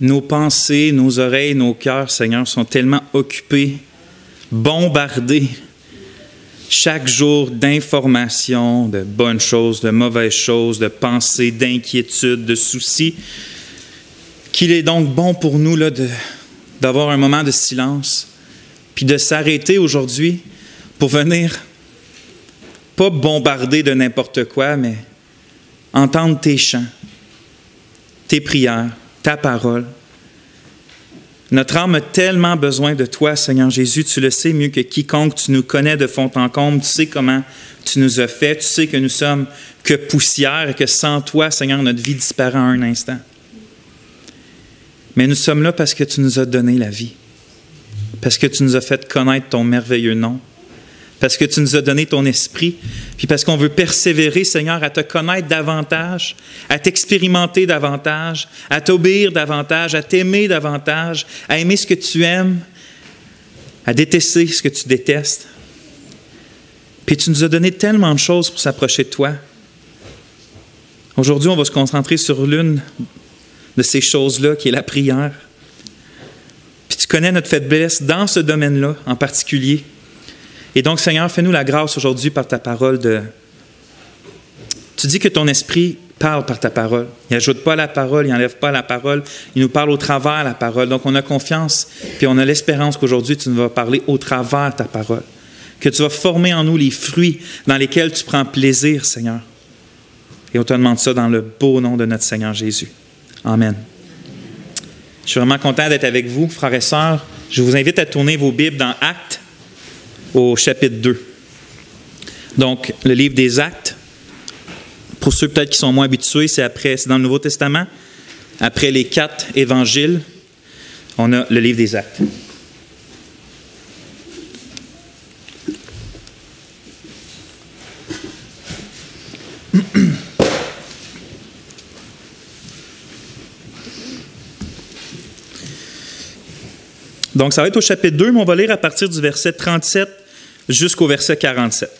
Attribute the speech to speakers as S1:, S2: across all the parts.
S1: nos pensées, nos oreilles, nos cœurs, Seigneur, sont tellement occupés, bombardés chaque jour d'informations, de bonnes choses, de mauvaises choses, de pensées, d'inquiétudes, de soucis, qu'il est donc bon pour nous là, d'avoir un moment de silence, puis de s'arrêter aujourd'hui pour venir, pas bombarder de n'importe quoi, mais entendre tes chants, tes prières, ta parole. Notre âme a tellement besoin de toi, Seigneur Jésus. Tu le sais mieux que quiconque. Tu nous connais de fond en comble. Tu sais comment tu nous as fait. Tu sais que nous sommes que poussière et que sans toi, Seigneur, notre vie disparaît en un instant. Mais nous sommes là parce que tu nous as donné la vie. Parce que tu nous as fait connaître ton merveilleux nom. Parce que tu nous as donné ton esprit, puis parce qu'on veut persévérer, Seigneur, à te connaître davantage, à t'expérimenter davantage, à t'obéir davantage, à t'aimer davantage, à aimer ce que tu aimes, à détester ce que tu détestes. Puis tu nous as donné tellement de choses pour s'approcher de toi. Aujourd'hui, on va se concentrer sur l'une de ces choses-là, qui est la prière. Puis tu connais notre faiblesse dans ce domaine-là en particulier. Et donc, Seigneur, fais-nous la grâce aujourd'hui par ta parole de... Tu dis que ton esprit parle par ta parole. Il n'ajoute pas à la parole, il n'enlève pas à la parole, il nous parle au travers de la parole. Donc, on a confiance, puis on a l'espérance qu'aujourd'hui, tu nous vas parler au travers de ta parole. Que tu vas former en nous les fruits dans lesquels tu prends plaisir, Seigneur. Et on te demande ça dans le beau nom de notre Seigneur Jésus. Amen. Je suis vraiment content d'être avec vous, frères et sœurs. Je vous invite à tourner vos Bibles dans Actes, au chapitre 2. Donc, le livre des Actes, pour ceux peut-être qui sont moins habitués, c'est dans le Nouveau Testament. Après les 4 évangiles, on a le livre des Actes. Donc, ça va être au chapitre 2, mais on va lire à partir du verset 37 jusqu'au verset 47.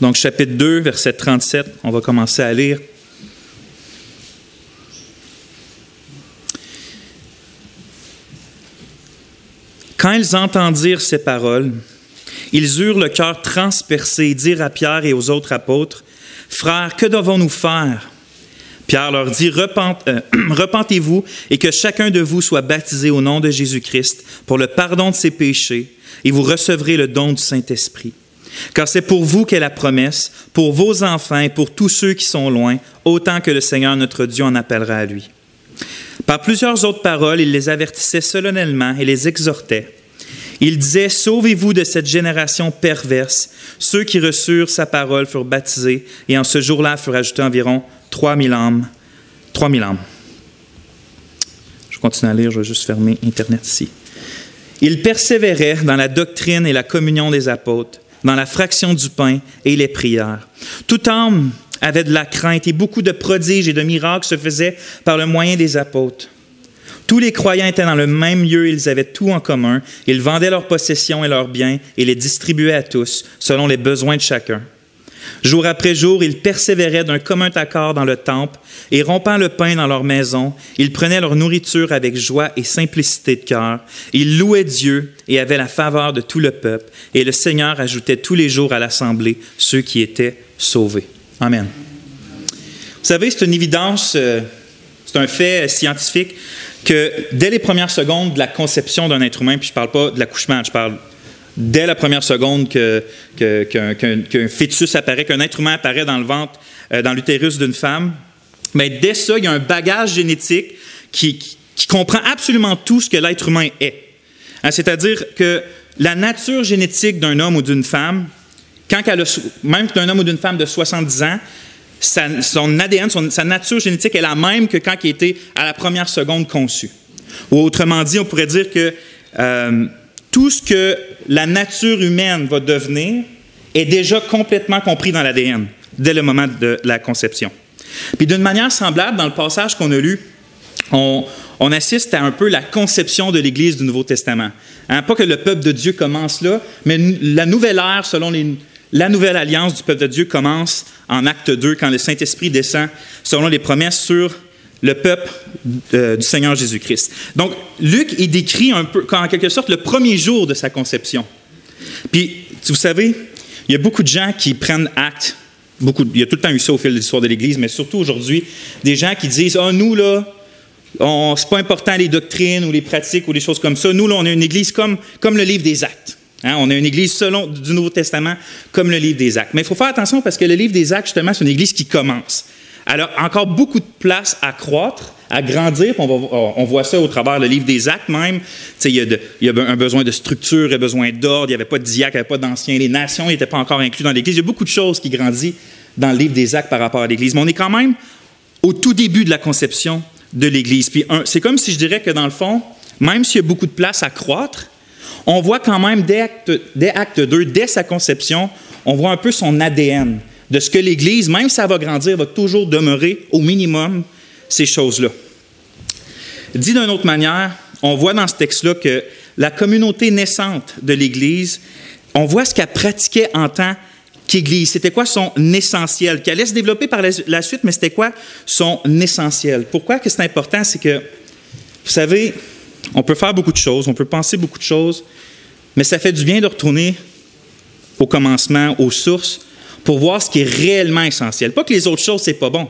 S1: Donc, chapitre 2, verset 37, on va commencer à lire. Quand ils entendirent ces paroles, ils eurent le cœur transpercé et dirent à Pierre et aux autres apôtres, « Frères, que devons-nous faire? » Pierre leur dit, « Repentez-vous et que chacun de vous soit baptisé au nom de Jésus-Christ pour le pardon de ses péchés, et vous recevrez le don du Saint-Esprit. Car c'est pour vous qu'est la promesse, pour vos enfants et pour tous ceux qui sont loin, autant que le Seigneur notre Dieu en appellera à lui. » Par plusieurs autres paroles, il les avertissait solennellement et les exhortait. Il disait, « Sauvez-vous de cette génération perverse. » Ceux qui reçurent sa parole furent baptisés, et en ce jour-là furent ajoutés environ 3000 âmes. 3000 âmes. Je continue à lire, je vais juste fermer Internet ici. Il persévérait dans la doctrine et la communion des apôtres, dans la fraction du pain et les prières. Toute âme avait de la crainte et beaucoup de prodiges et de miracles se faisaient par le moyen des apôtres. Tous les croyants étaient dans le même lieu, ils avaient tout en commun. Ils vendaient leurs possessions et leurs biens et les distribuaient à tous, selon les besoins de chacun. Jour après jour, ils persévéraient d'un commun accord dans le temple et rompant le pain dans leur maison, ils prenaient leur nourriture avec joie et simplicité de cœur. Ils louaient Dieu et avaient la faveur de tout le peuple. Et le Seigneur ajoutait tous les jours à l'assemblée ceux qui étaient sauvés. Amen. Vous savez, c'est une évidence, c'est un fait scientifique que dès les premières secondes de la conception d'un être humain, puis je ne parle pas de l'accouchement, je parle dès la première seconde qu'un fœtus apparaît, qu'un être humain apparaît dans le ventre, dans l'utérus d'une femme, mais dès ça, il y a un bagage génétique qui comprend absolument tout ce que l'être humain est. Hein, c'est-à-dire que la nature génétique d'un homme ou d'une femme, même d'un homme ou d'une femme de 70 ans, son ADN, sa nature génétique est la même que quand il était à la première seconde conçu. Ou autrement dit, on pourrait dire que tout ce que la nature humaine va devenir est déjà complètement compris dans l'ADN dès le moment de la conception. Puis d'une manière semblable, dans le passage qu'on a lu, on assiste à un peu la conception de l'Église du Nouveau Testament. Hein, pas que le peuple de Dieu commence là, mais la nouvelle ère, selon la nouvelle alliance du peuple de Dieu commence en Acte 2, quand le Saint-Esprit descend, selon les promesses, sur le peuple du Seigneur Jésus-Christ. Donc, Luc, il décrit un peu, en quelque sorte, le premier jour de sa conception. Puis, vous savez, il y a beaucoup de gens qui prennent acte. Il y a tout le temps eu ça au fil de l'histoire de l'Église, mais surtout aujourd'hui, des gens qui disent « Ah, nous, là, c'est pas important les doctrines ou les pratiques ou les choses comme ça. Nous, là, on a une Église comme le livre des Actes. Hein? On a une Église selon du Nouveau Testament comme le livre des Actes. Mais il faut faire attention parce que le livre des Actes, justement, c'est une Église qui commence. Alors, encore beaucoup de place à croître, à grandir. On voit ça au travers le livre des Actes même. Il y a un besoin de structure, il y a besoin d'ordre, il n'y avait pas de diacre, il n'y avait pas d'anciens. Les nations n'étaient pas encore incluses dans l'Église. Il y a beaucoup de choses qui grandissent dans le livre des Actes par rapport à l'Église. Mais on est quand même au tout début de la conception de l'Église. Puis c'est comme si je dirais que dans le fond, même s'il y a beaucoup de place à croître, on voit quand même dès Acte 2, dès sa conception, on voit un peu son ADN de ce que l'Église, même si ça va grandir, va toujours demeurer au minimum ces choses-là. Dit d'une autre manière, on voit dans ce texte-là que la communauté naissante de l'Église, on voit ce qu'elle pratiquait en tant qu'Église. C'était quoi son essentiel? Qui allait se développer par la suite, mais c'était quoi son essentiel? Pourquoi que c'est important? C'est que, vous savez, on peut faire beaucoup de choses, on peut penser beaucoup de choses, mais ça fait du bien de retourner au commencement, aux sources, pour voir ce qui est réellement essentiel. Pas que les autres choses, c'est pas bon,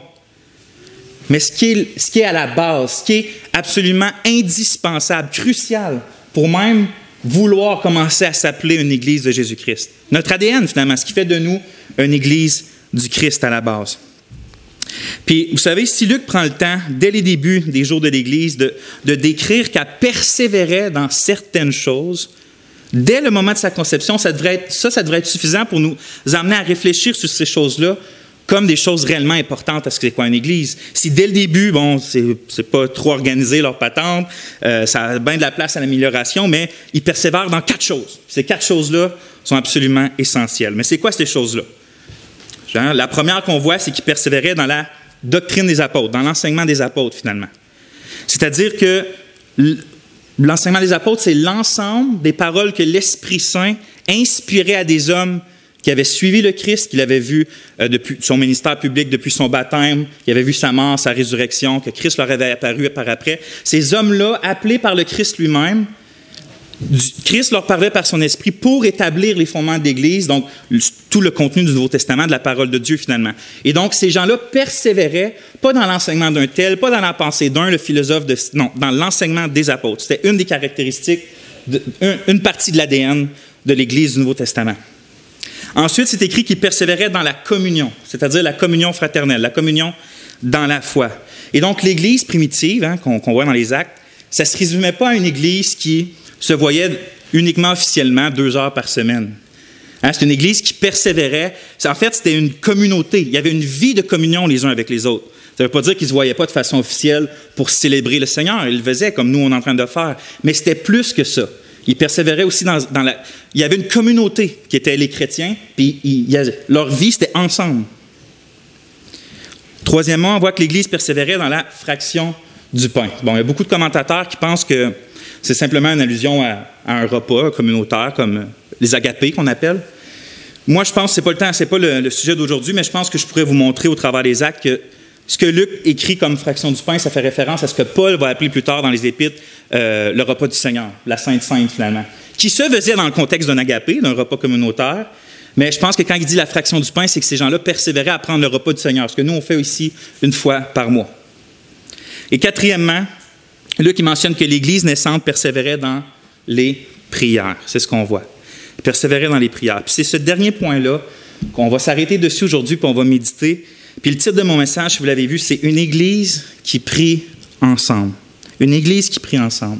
S1: mais ce qui est à la base, ce qui est absolument indispensable, crucial, pour même vouloir commencer à s'appeler une Église de Jésus-Christ. Notre ADN, finalement, ce qui fait de nous une Église du Christ à la base. Puis, vous savez, si Luc prend le temps, dès les débuts des jours de l'Église, de décrire qu'elle persévérait dans certaines choses, dès le moment de sa conception, ça devrait être suffisant pour nous amener à réfléchir sur ces choses-là comme des choses réellement importantes à ce que c'est quoi une Église. Si dès le début, bon, c'est pas trop organisé leur patente, ça a bien de la place à l'amélioration, mais ils persévèrent dans 4 choses. Ces 4 choses-là sont absolument essentielles. Mais c'est quoi ces choses-là? Genre, la première qu'on voit, c'est qu'ils persévéraient dans la doctrine des apôtres, dans l'enseignement des apôtres, finalement. C'est-à-dire que l'enseignement des apôtres, c'est l'ensemble des paroles que l'Esprit Saint inspirait à des hommes qui avaient suivi le Christ, qui l'avaient vu depuis son ministère public, depuis son baptême, qui avaient vu sa mort, sa résurrection, que Christ leur avait apparu par après. Ces hommes-là, appelés par le Christ lui-même, Christ leur parlait par son esprit pour établir les fondements de l'Église, donc tout le contenu du Nouveau Testament, de la parole de Dieu finalement. Et donc, ces gens-là persévéraient, pas dans l'enseignement d'un tel, pas dans la pensée d'un, le philosophe, non, dans l'enseignement des apôtres. C'était une des caractéristiques, une partie de l'ADN de l'Église du Nouveau Testament. Ensuite, c'est écrit qu'ils persévéraient dans la communion, c'est-à-dire la communion fraternelle, la communion dans la foi. Et donc, l'Église primitive, hein, qu'on voit dans les Actes, ça ne se résumait pas à une Église qui se voyait uniquement officiellement 2 heures par semaine. Hein, c'est une Église qui persévérait. En fait, c'était une communauté. Il y avait une vie de communion les uns avec les autres. Ça ne veut pas dire qu'ils ne se voyaient pas de façon officielle pour célébrer le Seigneur. Ils le faisaient comme nous, on est en train de faire. Mais c'était plus que ça. Ils persévéraient aussi dans la... Il y avait une communauté qui était les chrétiens, puis leur vie, c'était ensemble. Troisièmement, on voit que l'Église persévérait dans la fraction du pain. Bon, il y a beaucoup de commentateurs qui pensent que c'est simplement une allusion à un repas communautaire, comme les agapés qu'on appelle. Moi, je pense que ce n'est pas le sujet d'aujourd'hui, mais je pense que je pourrais vous montrer au travers des Actes que ce que Luc écrit comme fraction du pain, ça fait référence à ce que Paul va appeler plus tard dans les Épîtres le repas du Seigneur, la Sainte Sainte finalement, qui se faisait dans le contexte d'un agapé, d'un repas communautaire. Mais je pense que quand il dit la fraction du pain, c'est que ces gens-là persévéraient à prendre le repas du Seigneur, ce que nous, on fait ici une fois par mois. Et quatrièmement, Luc, il mentionne que l'Église naissante persévérait dans les prières. C'est ce qu'on voit. Il persévérait dans les prières. Puis c'est ce dernier point-là qu'on va s'arrêter dessus aujourd'hui, puis on va méditer. Puis le titre de mon message, si vous l'avez vu, c'est « Une Église qui prie ensemble ». Une Église qui prie ensemble.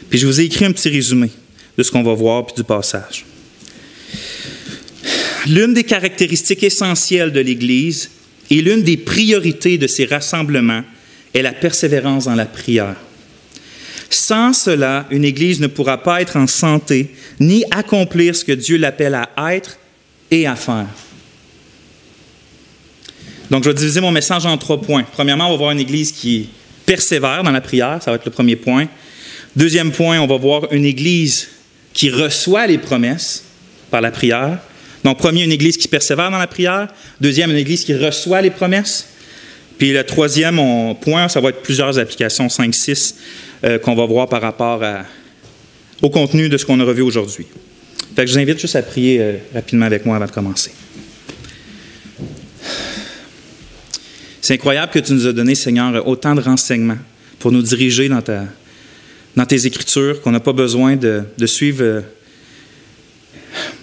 S1: Puis je vous ai écrit un petit résumé de ce qu'on va voir, puis du passage. L'une des caractéristiques essentielles de l'Église et l'une des priorités de ces rassemblements est la persévérance dans la prière. Sans cela, une Église ne pourra pas être en santé, ni accomplir ce que Dieu l'appelle à être et à faire. Donc, je vais diviser mon message en 3 points. Premièrement, on va voir une Église qui persévère dans la prière, ça va être le premier point. Deuxième point, on va voir une Église qui reçoit les promesses par la prière. Donc, premier, une Église qui persévère dans la prière. Deuxième, une Église qui reçoit les promesses. Puis le troisième point, ça va être plusieurs applications, 5, 6, qu'on va voir par rapport au contenu de ce qu'on a revu aujourd'hui. Fait que je vous invite juste à prier rapidement avec moi avant de commencer. C'est incroyable que tu nous as donné, Seigneur, autant de renseignements pour nous diriger dans tes Écritures, qu'on n'a pas besoin de suivre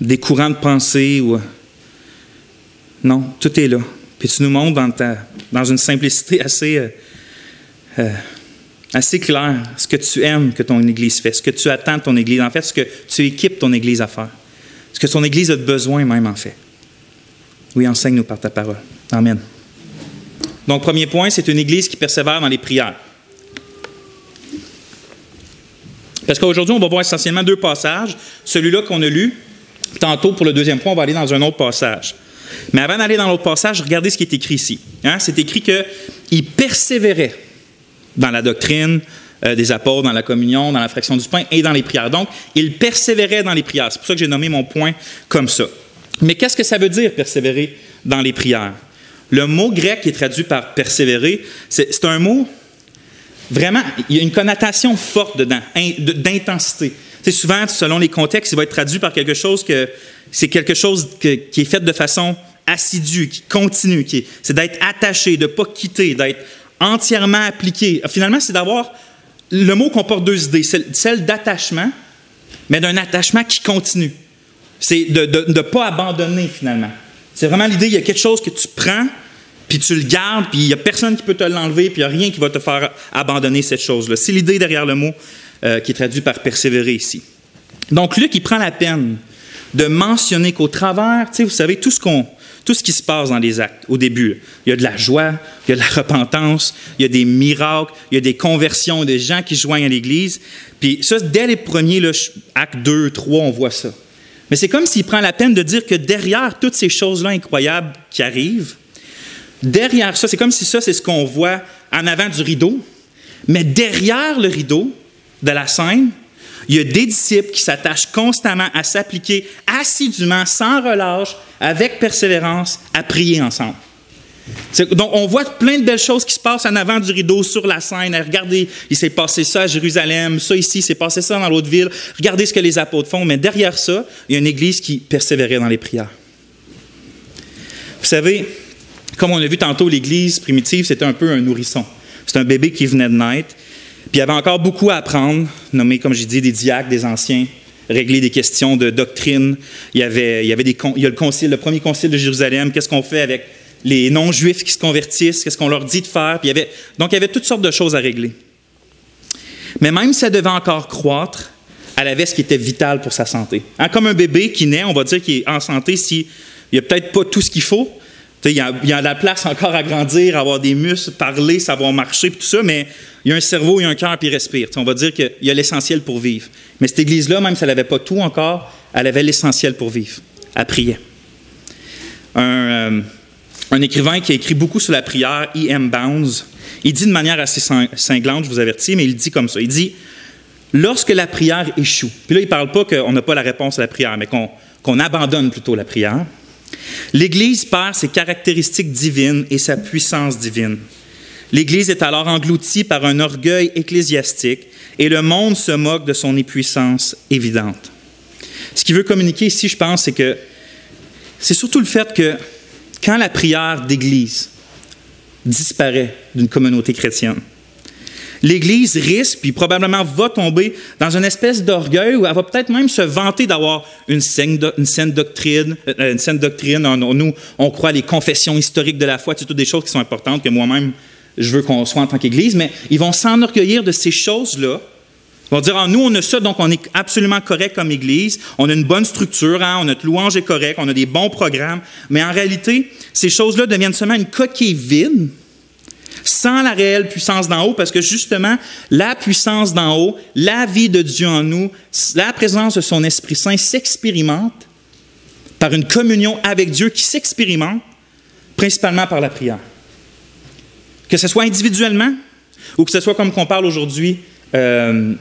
S1: des courants de pensée. Non, tout est là. Puis tu nous montres dans une simplicité assez claire ce que tu aimes que ton Église fait, ce que tu attends de ton Église, en fait, ce que tu équipes ton Église à faire, ce que ton Église a besoin même, en fait. Oui, enseigne-nous par ta parole. Amen. Donc, premier point, c'est une Église qui persévère dans les prières. Parce qu'aujourd'hui, on va voir essentiellement 2 passages. Celui-là qu'on a lu, tantôt pour le deuxième point, on va aller dans un autre passage. Mais avant d'aller dans l'autre passage, regardez ce qui est écrit ici. C'est écrit qu'il persévérait dans la doctrine des apôtres, dans la communion, dans la fraction du pain et dans les prières. Donc, il persévérait dans les prières. C'est pour ça que j'ai nommé mon point comme ça. Mais qu'est-ce que ça veut dire, persévérer dans les prières? Le mot grec qui est traduit par persévérer, c'est un mot, vraiment, il y a une connotation forte dedans, d'intensité. Tu sais, souvent, selon les contextes, il va être traduit par quelque chose qui est fait de façon assidue, qui continue, c'est d'être attaché, de ne pas quitter, d'être entièrement appliqué. Finalement, c'est d'avoir, le mot comporte 2 idées, celle d'attachement, mais d'un attachement qui continue. C'est de ne pas abandonner, finalement. C'est vraiment l'idée, il y a quelque chose que tu prends, puis tu le gardes, puis il n'y a personne qui peut te l'enlever, puis il n'y a rien qui va te faire abandonner cette chose-là. C'est l'idée derrière le mot qui est traduit par persévérer ici. Donc, Luc, il prend la peine de mentionner qu'au travers, vous savez, tout ce qui se passe dans les actes, au début, il y a de la joie, il y a de la repentance, il y a des miracles, il y a des conversions, des gens qui se joignent à l'Église. Puis ça, dès les premiers, là, actes 2, 3, on voit ça. Mais c'est comme s'il prend la peine de dire que derrière toutes ces choses-là incroyables qui arrivent, derrière ça, c'est comme si ça, c'est ce qu'on voit en avant du rideau, mais derrière le rideau de la scène, il y a des disciples qui s'attachent constamment à s'appliquer assidûment, sans relâche, avec persévérance, à prier ensemble. Donc, on voit plein de belles choses qui se passent en avant du rideau, sur la scène. Regardez, il s'est passé ça à Jérusalem, ça ici, il s'est passé ça dans l'autre ville. Regardez ce que les apôtres font. Mais derrière ça, il y a une Église qui persévérait dans les prières. Vous savez, comme on a vu tantôt, l'Église primitive, c'était un peu un nourrisson. C'est un bébé qui venait de naître. Puis il y avait encore beaucoup à apprendre, nommé, comme j'ai dit, des diacres, des anciens, régler des questions de doctrine. Il y a le premier concile de Jérusalem. Qu'est-ce qu'on fait avec les non-juifs qui se convertissent? Qu'est-ce qu'on leur dit de faire? Puis donc, il y avait toutes sortes de choses à régler. Mais même si elle devait encore croître, elle avait ce qui était vital pour sa santé. Comme un bébé qui naît, on va dire qu'il est en santé s'il n'y a peut-être pas tout ce qu'il faut. Il y a de la place encore à grandir, à avoir des muscles, parler, savoir marcher, puis tout ça, mais il y a un cerveau, il y a un cœur, puis il respire. On va dire qu'il y a l'essentiel pour vivre. Mais cette Église-là, même si elle n'avait pas tout encore, elle avait l'essentiel pour vivre. Elle priait. Un écrivain qui a écrit beaucoup sur la prière, E.M. Bounds, il dit de manière assez cinglante, je vous avertis, mais il dit comme ça. Il dit, lorsque la prière échoue, puis là, il ne parle pas qu'on n'a pas la réponse à la prière, mais qu'on abandonne plutôt la prière, l'Église perd ses caractéristiques divines et sa puissance divine. L'Église est alors engloutie par un orgueil ecclésiastique et le monde se moque de son impuissance évidente. Ce qu'il veut communiquer ici, je pense, c'est que c'est surtout le fait que quand la prière d'Église disparaît d'une communauté chrétienne, l'Église risque, puis probablement va tomber dans une espèce d'orgueil où elle va peut-être même se vanter d'avoir une saine doctrine. Nous, on croit les confessions historiques de la foi, c'est toutes des choses qui sont importantes, que moi-même, je veux qu'on soit en tant qu'Église, mais ils vont s'enorgueillir de ces choses-là. Ils vont dire, nous, on a ça, donc on est absolument correct comme Église, on a une bonne structure, notre louange est correcte, on a des bons programmes, mais en réalité, ces choses-là deviennent seulement une coquille vide, sans la réelle puissance d'en haut, parce que justement, la puissance d'en haut, la vie de Dieu en nous, la présence de son Esprit Saint s'expérimente par une communion avec Dieu qui s'expérimente principalement par la prière. Que ce soit individuellement ou que ce soit comme qu'on parle aujourd'hui en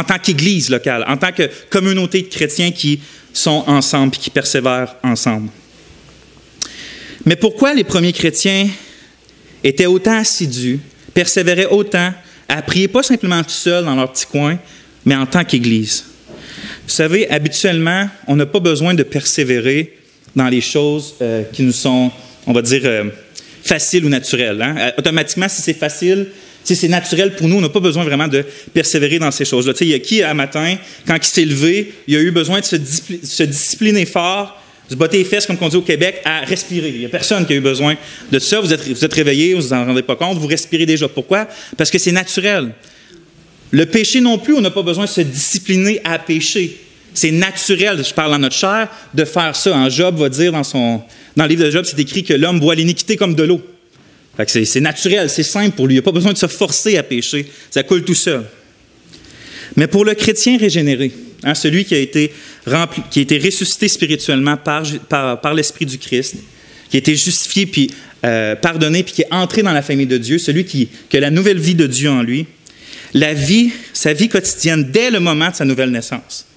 S1: tant qu'Église locale, en tant que communauté de chrétiens qui sont ensemble et qui persévèrent ensemble. Mais pourquoi les premiers chrétiens étaient autant assidus, persévéraient autant à prier pas simplement tout seul dans leur petit coin, mais en tant qu'Église. Vous savez, habituellement, on n'a pas besoin de persévérer dans les choses qui nous sont, on va dire, faciles ou naturelles. Hein? Automatiquement, si c'est facile, si c'est naturel pour nous, on n'a pas besoin vraiment de persévérer dans ces choses-là. Tu sais, il y a qui, un matin, quand il s'est levé, il a eu besoin de se discipliner fort, se botter les fesses, comme on dit au Québec, à respirer. Il n'y a personne qui a eu besoin de ça. Vous êtes réveillé, vous en rendez pas compte, vous respirez déjà. Pourquoi? Parce que c'est naturel. Le péché non plus, on n'a pas besoin de se discipliner à pécher. C'est naturel, je parle dans notre chair, de faire ça. En Job va dire dans le livre de Job, c'est écrit que l'homme boit l'iniquité comme de l'eau. Fait que c'est naturel, c'est simple pour lui. Il n'y a pas besoin de se forcer à pécher. Ça coule tout seul. Mais pour le chrétien régénéré, hein, celui qui a été ressuscité spirituellement par l'Esprit du Christ, qui a été justifié, puis pardonné, puis qui est entré dans la famille de Dieu, celui qui a la nouvelle vie de Dieu en lui, sa vie quotidienne, dès le moment de sa nouvelle naissance,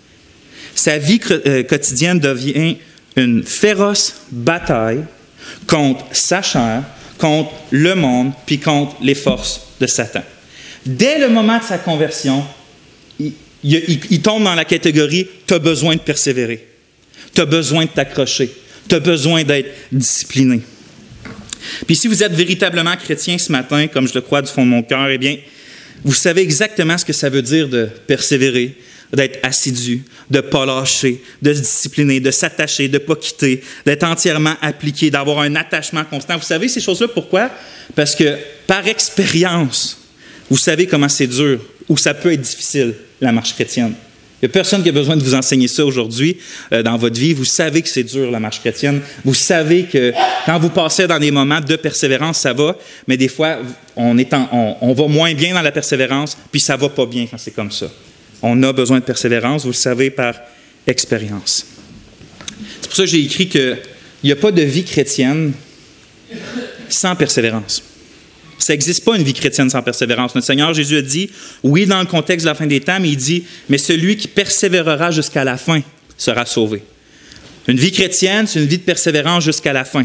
S1: sa vie quotidienne devient une féroce bataille contre sa chair, contre le monde, puis contre les forces de Satan. Dès le moment de sa conversion, il tombe dans la catégorie « tu as besoin de persévérer, tu as besoin de t'accrocher, tu as besoin d'être discipliné ». Puis si vous êtes véritablement chrétien ce matin, comme je le crois du fond de mon cœur, eh bien, vous savez exactement ce que ça veut dire de persévérer, d'être assidu, de ne pas lâcher, de se discipliner, de s'attacher, de ne pas quitter, d'être entièrement appliqué, d'avoir un attachement constant. Vous savez ces choses-là, pourquoi? Parce que par expérience, vous savez comment c'est dur ou ça peut être difficile, la marche chrétienne. Il n'y a personne qui a besoin de vous enseigner ça aujourd'hui dans votre vie. Vous savez que c'est dur, la marche chrétienne. Vous savez que quand vous passez dans des moments de persévérance, ça va, mais des fois, on va moins bien dans la persévérance, puis ça ne va pas bien quand c'est comme ça. On a besoin de persévérance, vous le savez, par expérience. C'est pour ça que j'ai écrit qu'il n'y a pas de vie chrétienne sans persévérance. Ça n'existe pas une vie chrétienne sans persévérance. Notre Seigneur Jésus a dit, oui, dans le contexte de la fin des temps, mais il dit, mais celui qui persévérera jusqu'à la fin sera sauvé. Une vie chrétienne, c'est une vie de persévérance jusqu'à la fin.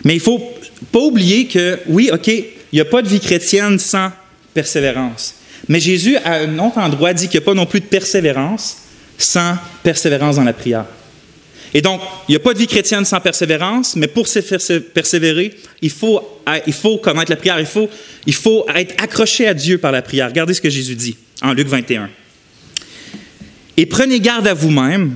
S1: Mais il ne faut pas oublier que, oui, OK, il n'y a pas de vie chrétienne sans persévérance. Mais Jésus, à un autre endroit, dit qu'il n'y a pas non plus de persévérance sans persévérance dans la prière. Et donc, il n'y a pas de vie chrétienne sans persévérance, mais pour persévérer, il faut connaître la prière, il faut être accroché à Dieu par la prière. Regardez ce que Jésus dit en Luc 21. « Et prenez garde à vous-même,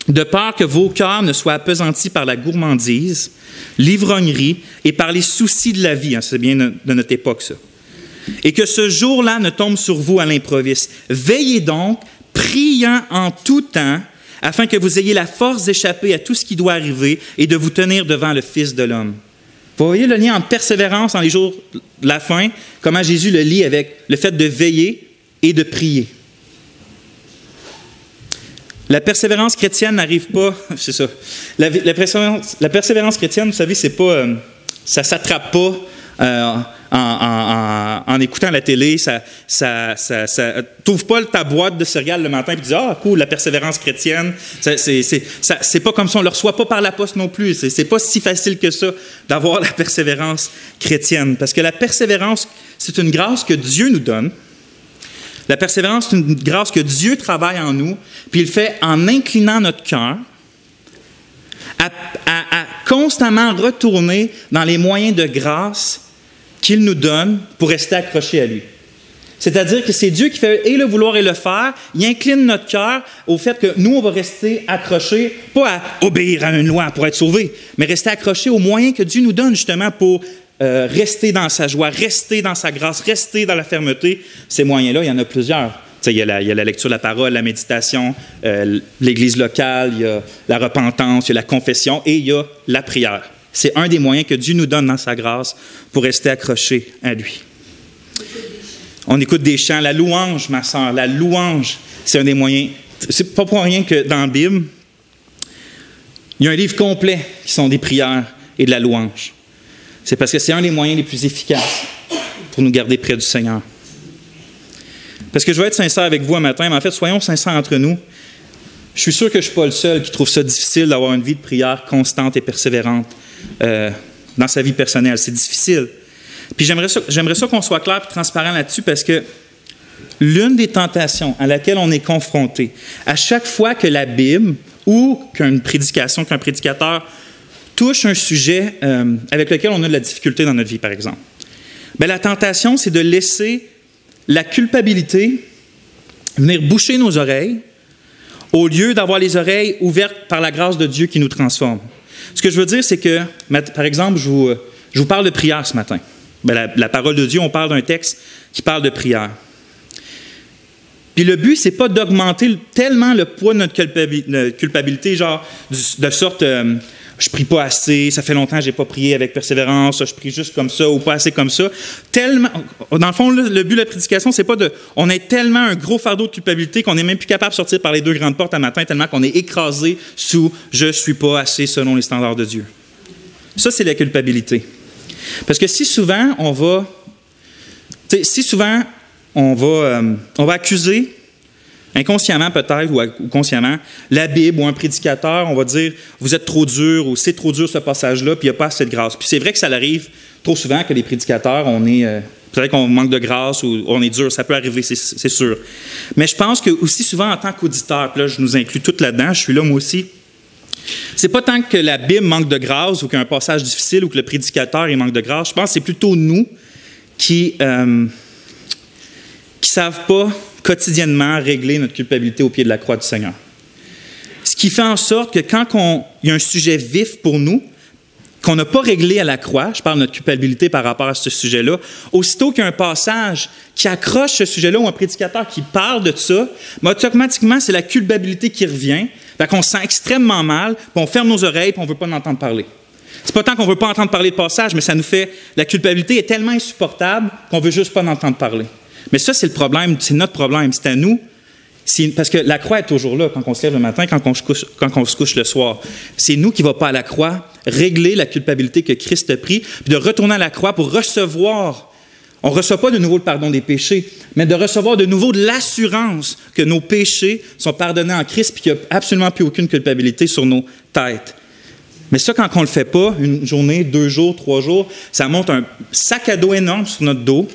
S1: de peur que vos cœurs ne soient appesantis par la gourmandise, l'ivrognerie et par les soucis de la vie. » C'est bien de notre époque, ça. « Et que ce jour-là ne tombe sur vous à l'improviste. Veillez donc, priant en tout temps, afin que vous ayez la force d'échapper à tout ce qui doit arriver et de vous tenir devant le Fils de l'homme. » Vous voyez le lien entre persévérance dans les jours de la fin, comment Jésus le lie avec le fait de veiller et de prier. La persévérance chrétienne n'arrive pas, c'est ça. La persévérance chrétienne, vous savez, c'est pas, ça s'attrape pas en écoutant la télé. T'ouvres pas ta boîte de céréales le matin et tu dis ah cool, la persévérance chrétienne. C'est pas comme ça, on le reçoit pas par la poste non plus. C'est pas si facile que ça d'avoir la persévérance chrétienne, parce que la persévérance, c'est une grâce que Dieu nous donne. La persévérance, c'est une grâce que Dieu travaille en nous, puis il le fait en inclinant notre cœur à constamment retourner dans les moyens de grâce qu'il nous donne pour rester accroché à lui. C'est-à-dire que c'est Dieu qui fait et le vouloir et le faire. Il incline notre cœur au fait que nous, on va rester accrochés, pas à obéir à une loi pour être sauvés, mais rester accrochés aux moyens que Dieu nous donne justement pour rester dans sa joie, rester dans sa grâce, rester dans la fermeté. Ces moyens-là, il y en a plusieurs. Il y a la lecture de la parole, la méditation, l'Église locale, il y a la repentance, il y a la confession et il y a la prière. C'est un des moyens que Dieu nous donne dans sa grâce pour rester accroché à lui. On écoute des chants. La louange, ma sœur, la louange, c'est un des moyens. C'est pas pour rien que dans la Bible, il y a un livre complet qui sont des prières et de la louange. C'est parce que c'est un des moyens les plus efficaces pour nous garder près du Seigneur. Parce que je veux être sincère avec vous un matin, mais en fait, soyons sincères entre nous. Je suis sûr que je ne suis pas le seul qui trouve ça difficile d'avoir une vie de prière constante et persévérante. dans sa vie personnelle. C'est difficile. Puis j'aimerais ça qu'on soit clair et transparent là-dessus parce que l'une des tentations à laquelle on est confronté, à chaque fois que la Bible ou qu'une prédication, qu'un prédicateur touche un sujet avec lequel on a de la difficulté dans notre vie, par exemple, bien, la tentation, c'est de laisser la culpabilité venir boucher nos oreilles au lieu d'avoir les oreilles ouvertes par la grâce de Dieu qui nous transforme. Ce que je veux dire, c'est que, par exemple, je vous parle de prière ce matin. Bien, la parole de Dieu, on parle d'un texte qui parle de prière. Puis le but, c'est pas d'augmenter tellement le poids de notre culpabilité, genre de sorte, je prie pas assez, ça fait longtemps que j'ai pas prié avec persévérance, je prie juste comme ça ou pas assez comme ça. Tellement, dans le fond, le but de la prédication, c'est pas on est tellement un gros fardeau de culpabilité qu'on n'est même plus capable de sortir par les deux grandes portes à matin, tellement qu'on est écrasé sous « je suis pas assez selon les standards de Dieu ». Ça, c'est la culpabilité. Parce que si souvent, on va accuser, inconsciemment peut-être ou consciemment, la Bible ou un prédicateur, on va dire « vous êtes trop dur » ou « c'est trop dur ce passage-là, puis il n'y a pas assez de grâce ». Puis c'est vrai que ça arrive trop souvent que les prédicateurs, peut-être qu'on manque de grâce ou on est dur, ça peut arriver, c'est sûr. Mais je pense que aussi souvent en tant qu'auditeur, puis là je nous inclus toutes là-dedans, je suis là moi aussi, c'est pas tant que la Bible manque de grâce ou qu'il y a un passage difficile ou que le prédicateur il manque de grâce, je pense que c'est plutôt nous qui savent pas quotidiennement régler notre culpabilité au pied de la croix du Seigneur. Ce qui fait en sorte que quand il y a un sujet vif pour nous, qu'on n'a pas réglé à la croix, je parle de notre culpabilité par rapport à ce sujet-là, aussitôt qu'il y a un passage qui accroche ce sujet-là ou un prédicateur qui parle de ça, mais automatiquement, c'est la culpabilité qui revient. Fait qu'on se sent extrêmement mal, puis on ferme nos oreilles, puis on ne veut pas en entendre parler. C'est pas tant qu'on ne veut pas entendre parler de passage, mais ça nous fait... La culpabilité est tellement insupportable qu'on ne veut juste pas en entendre parler. Mais ça, c'est le problème, c'est notre problème, c'est à nous. Parce que la croix est toujours là quand on se lève le matin, quand on se couche le soir. C'est nous qui ne va pas à la croix régler la culpabilité que Christ a pris, puis de retourner à la croix pour recevoir. On ne reçoit pas de nouveau le pardon des péchés, mais de recevoir de nouveau de l'assurance que nos péchés sont pardonnés en Christ, puis qu'il n'y a absolument plus aucune culpabilité sur nos têtes. Mais ça, quand on ne le fait pas, une journée, 2 jours, 3 jours, ça monte un sac à dos énorme sur notre dos,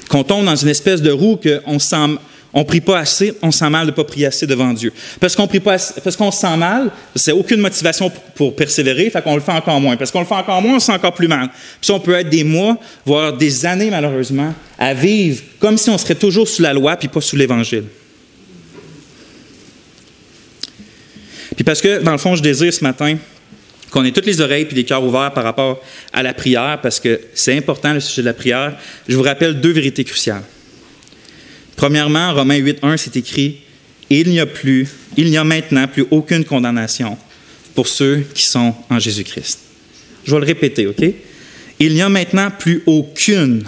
S1: qu'on tombe dans une espèce de roue qu'on ne prie pas assez, on sent mal de ne pas prier assez devant Dieu. Parce qu'on se sent mal, c'est aucune motivation pour persévérer, fait qu'on le fait encore moins. Parce qu'on le fait encore moins, on se sent encore plus mal. Puis on peut être des mois, voire des années, malheureusement, à vivre comme si on serait toujours sous la loi puis pas sous l'Évangile. Puis parce que, dans le fond, je désire ce matin qu'on ait toutes les oreilles puis les cœurs ouverts par rapport à la prière, parce que c'est important, le sujet de la prière. Je vous rappelle 2 vérités cruciales. Premièrement, Romains 8.1, c'est écrit « Il n'y a maintenant plus aucune condamnation pour ceux qui sont en Jésus-Christ. » Je vais le répéter, OK? Il n'y a maintenant plus aucune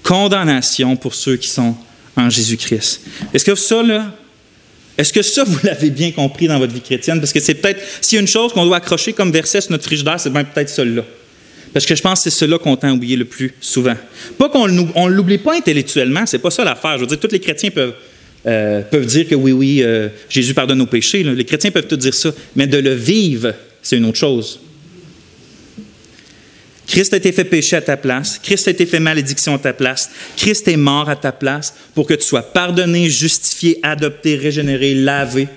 S1: condamnation pour ceux qui sont en Jésus-Christ. Est-ce que ça, vous l'avez bien compris dans votre vie chrétienne? Parce que c'est peut-être, s'il y a une chose qu'on doit accrocher comme verset sur notre frigidaire, c'est bien peut-être celle-là. Parce que je pense que c'est cela qu'on tend à oublier le plus souvent. Pas qu'on ne l'oublie pas intellectuellement, c'est pas ça l'affaire. Je veux dire, tous les chrétiens peuvent dire que oui, Jésus pardonne nos péchés. Là. Les chrétiens peuvent tout dire ça, mais de le vivre, c'est une autre chose. Christ a été fait péché à ta place. Christ a été fait malédiction à ta place. Christ est mort à ta place pour que tu sois pardonné, justifié, adopté, régénéré, lavé.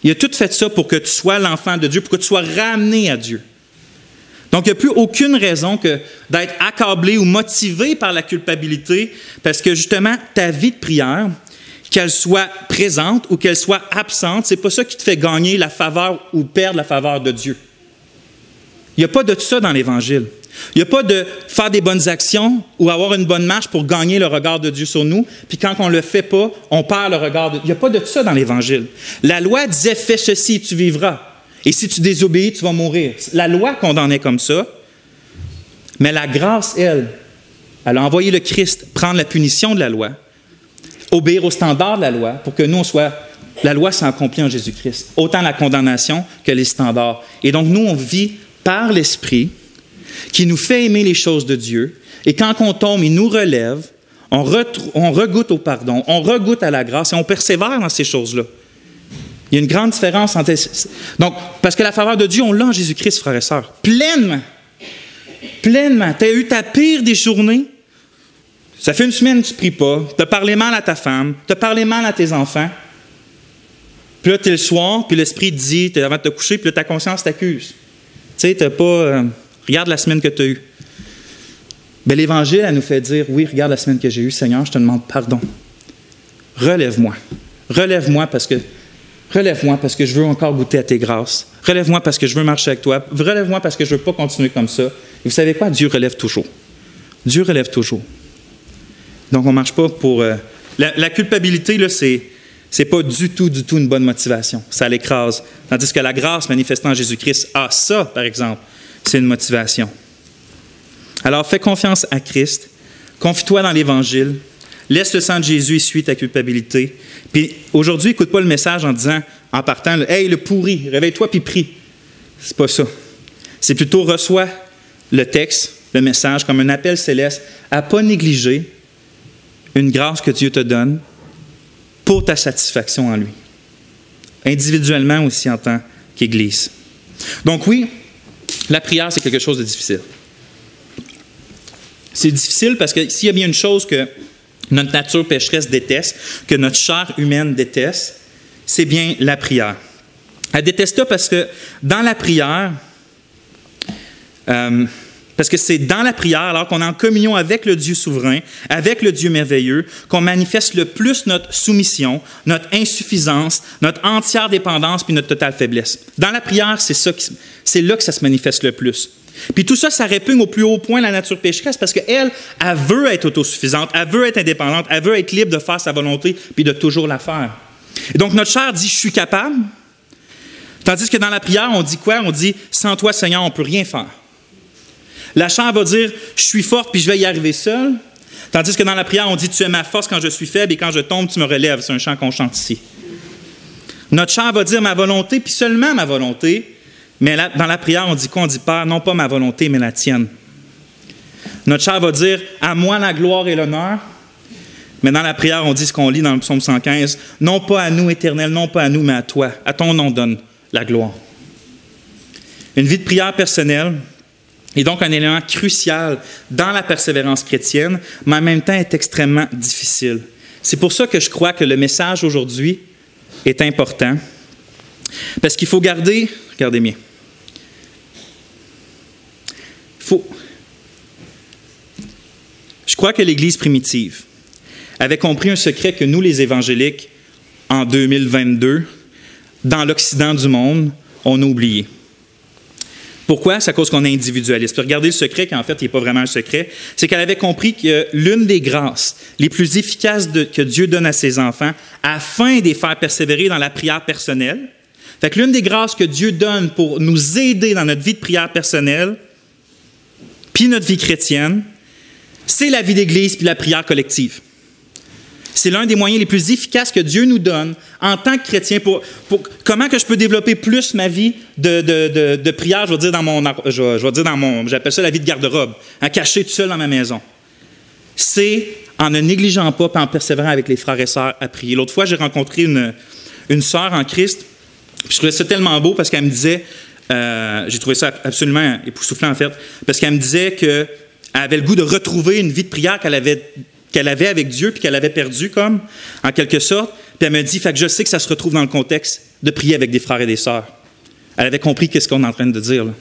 S1: Il a tout fait ça pour que tu sois l'enfant de Dieu, pour que tu sois ramené à Dieu. Donc, il n'y a plus aucune raison que d'être accablé ou motivé par la culpabilité, parce que justement, ta vie de prière, qu'elle soit présente ou qu'elle soit absente, ce n'est pas ça qui te fait gagner la faveur ou perdre la faveur de Dieu. Il n'y a pas de ça dans l'Évangile. Il n'y a pas de faire des bonnes actions ou avoir une bonne marche pour gagner le regard de Dieu sur nous, puis quand on ne le fait pas, on perd le regard de Dieu. Il n'y a pas de ça dans l'Évangile. La loi disait « fais ceci et tu vivras ». Et si tu désobéis, tu vas mourir. La loi condamnait comme ça, mais la grâce, elle a envoyé le Christ prendre la punition de la loi, obéir aux standards de la loi, pour que nous, la loi s'accomplit en Jésus-Christ. Autant la condamnation que les standards. Et donc, nous, on vit par l'Esprit qui nous fait aimer les choses de Dieu. Et quand on tombe, il nous relève, on regoute au pardon, on regoute à la grâce et on persévère dans ces choses-là. Il y a une grande différence entre... Donc, parce que la faveur de Dieu, on l'a en Jésus-Christ, frères et sœurs, pleinement. pleinement, tu as eu ta pire des journées, ça fait une semaine que tu ne pries pas, tu as parlé mal à ta femme, tu as parlé mal à tes enfants, puis là, tu es le soir, puis l'esprit te dit, tu es avant de te coucher, puis là, ta conscience t'accuse. Tu sais, tu n'as pas... regarde la semaine que tu as eue. Bien, l'Évangile, elle nous fait dire, oui, regarde la semaine que j'ai eue, Seigneur, je te demande pardon. Relève-moi. Relève-moi parce que je veux encore goûter à tes grâces. Relève-moi parce que je veux marcher avec toi. Relève-moi parce que je ne veux pas continuer comme ça. Et vous savez quoi? Dieu relève toujours. Dieu relève toujours. Donc, on ne marche pas pour... La culpabilité, là, c'est pas du tout une bonne motivation. Ça l'écrase. Tandis que la grâce manifestée en Jésus-Christ, ça, par exemple, c'est une motivation. Alors, fais confiance à Christ. Confie-toi dans l'Évangile. Laisse le sang de Jésus essuyer ta culpabilité. Puis aujourd'hui, écoute pas le message en disant, en partant, « Hey, le pourri, réveille-toi puis prie. » C'est pas ça. C'est plutôt reçois le texte, le message, comme un appel céleste à ne pas négliger une grâce que Dieu te donne pour ta satisfaction en lui. Individuellement aussi en tant qu'Église. Donc oui, la prière, c'est quelque chose de difficile. C'est difficile parce que s'il y a bien une chose que notre nature pécheresse déteste, que notre chair humaine déteste, c'est bien la prière. Elle déteste ça parce que dans la prière, parce que c'est dans la prière, alors qu'on est en communion avec le Dieu souverain, avec le Dieu merveilleux, qu'on manifeste le plus notre soumission, notre insuffisance, notre entière dépendance puis notre totale faiblesse. Dans la prière, c'est là que ça se manifeste le plus. Puis tout ça, ça répugne au plus haut point la nature pécheresse parce qu'elle, elle veut être autosuffisante, elle veut être indépendante, elle veut être libre de faire sa volonté puis de toujours la faire. Et donc notre chair dit « je suis capable », tandis que dans la prière, on dit quoi? On dit « sans toi, Seigneur, on ne peut rien faire ». La chair va dire « je suis forte puis je vais y arriver seule », tandis que dans la prière, on dit « tu es ma force quand je suis faible et quand je tombe, tu me relèves ». C'est un chant qu'on chante ici. Notre chair va dire « ma volonté puis seulement ma volonté ». Mais là, dans la prière, on dit quoi? On dit « Père, non pas ma volonté, mais la tienne ». Notre chair va dire « à moi la gloire et l'honneur ». Mais dans la prière, on dit ce qu'on lit dans le psaume 115 « non pas à nous, Éternel, non pas à nous, mais à toi. À ton nom donne la gloire ». Une vie de prière personnelle est donc un élément crucial dans la persévérance chrétienne, mais en même temps est extrêmement difficile. C'est pour ça que je crois que le message aujourd'hui est important, parce qu'il faut garder... Regardez bien. Je crois que l'Église primitive avait compris un secret que nous, les évangéliques, en 2022, dans l'Occident du monde, on a oublié. Pourquoi? C'est à cause qu'on est individualiste. Puis regardez le secret, qui en fait, il n'est pas vraiment un secret, c'est qu'elle avait compris que l'une des grâces les plus efficaces que Dieu donne à ses enfants, afin de les faire persévérer dans la prière personnelle, fait que l'une des grâces que Dieu donne pour nous aider dans notre vie de prière personnelle, puis notre vie chrétienne, c'est la vie d'Église puis la prière collective. C'est l'un des moyens les plus efficaces que Dieu nous donne en tant que chrétien pour comment que je peux développer plus ma vie de prière, je vais dire dans mon, j'appelle ça la vie de garde-robe, à cacher tout seul dans ma maison. C'est en ne négligeant pas et en persévérant avec les frères et sœurs à prier. L'autre fois, j'ai rencontré une sœur en Christ. Puis je trouvais ça tellement beau parce qu'elle me disait, j'ai trouvé ça absolument époustouflant en fait, parce qu'elle me disait qu'elle avait le goût de retrouver une vie de prière qu'elle avait avec Dieu puis qu'elle avait perdue comme, en quelque sorte. Puis elle me dit, fait que je sais que ça se retrouve dans le contexte de prier avec des frères et des sœurs. Elle avait compris qu'est-ce qu'on est en train de dire là.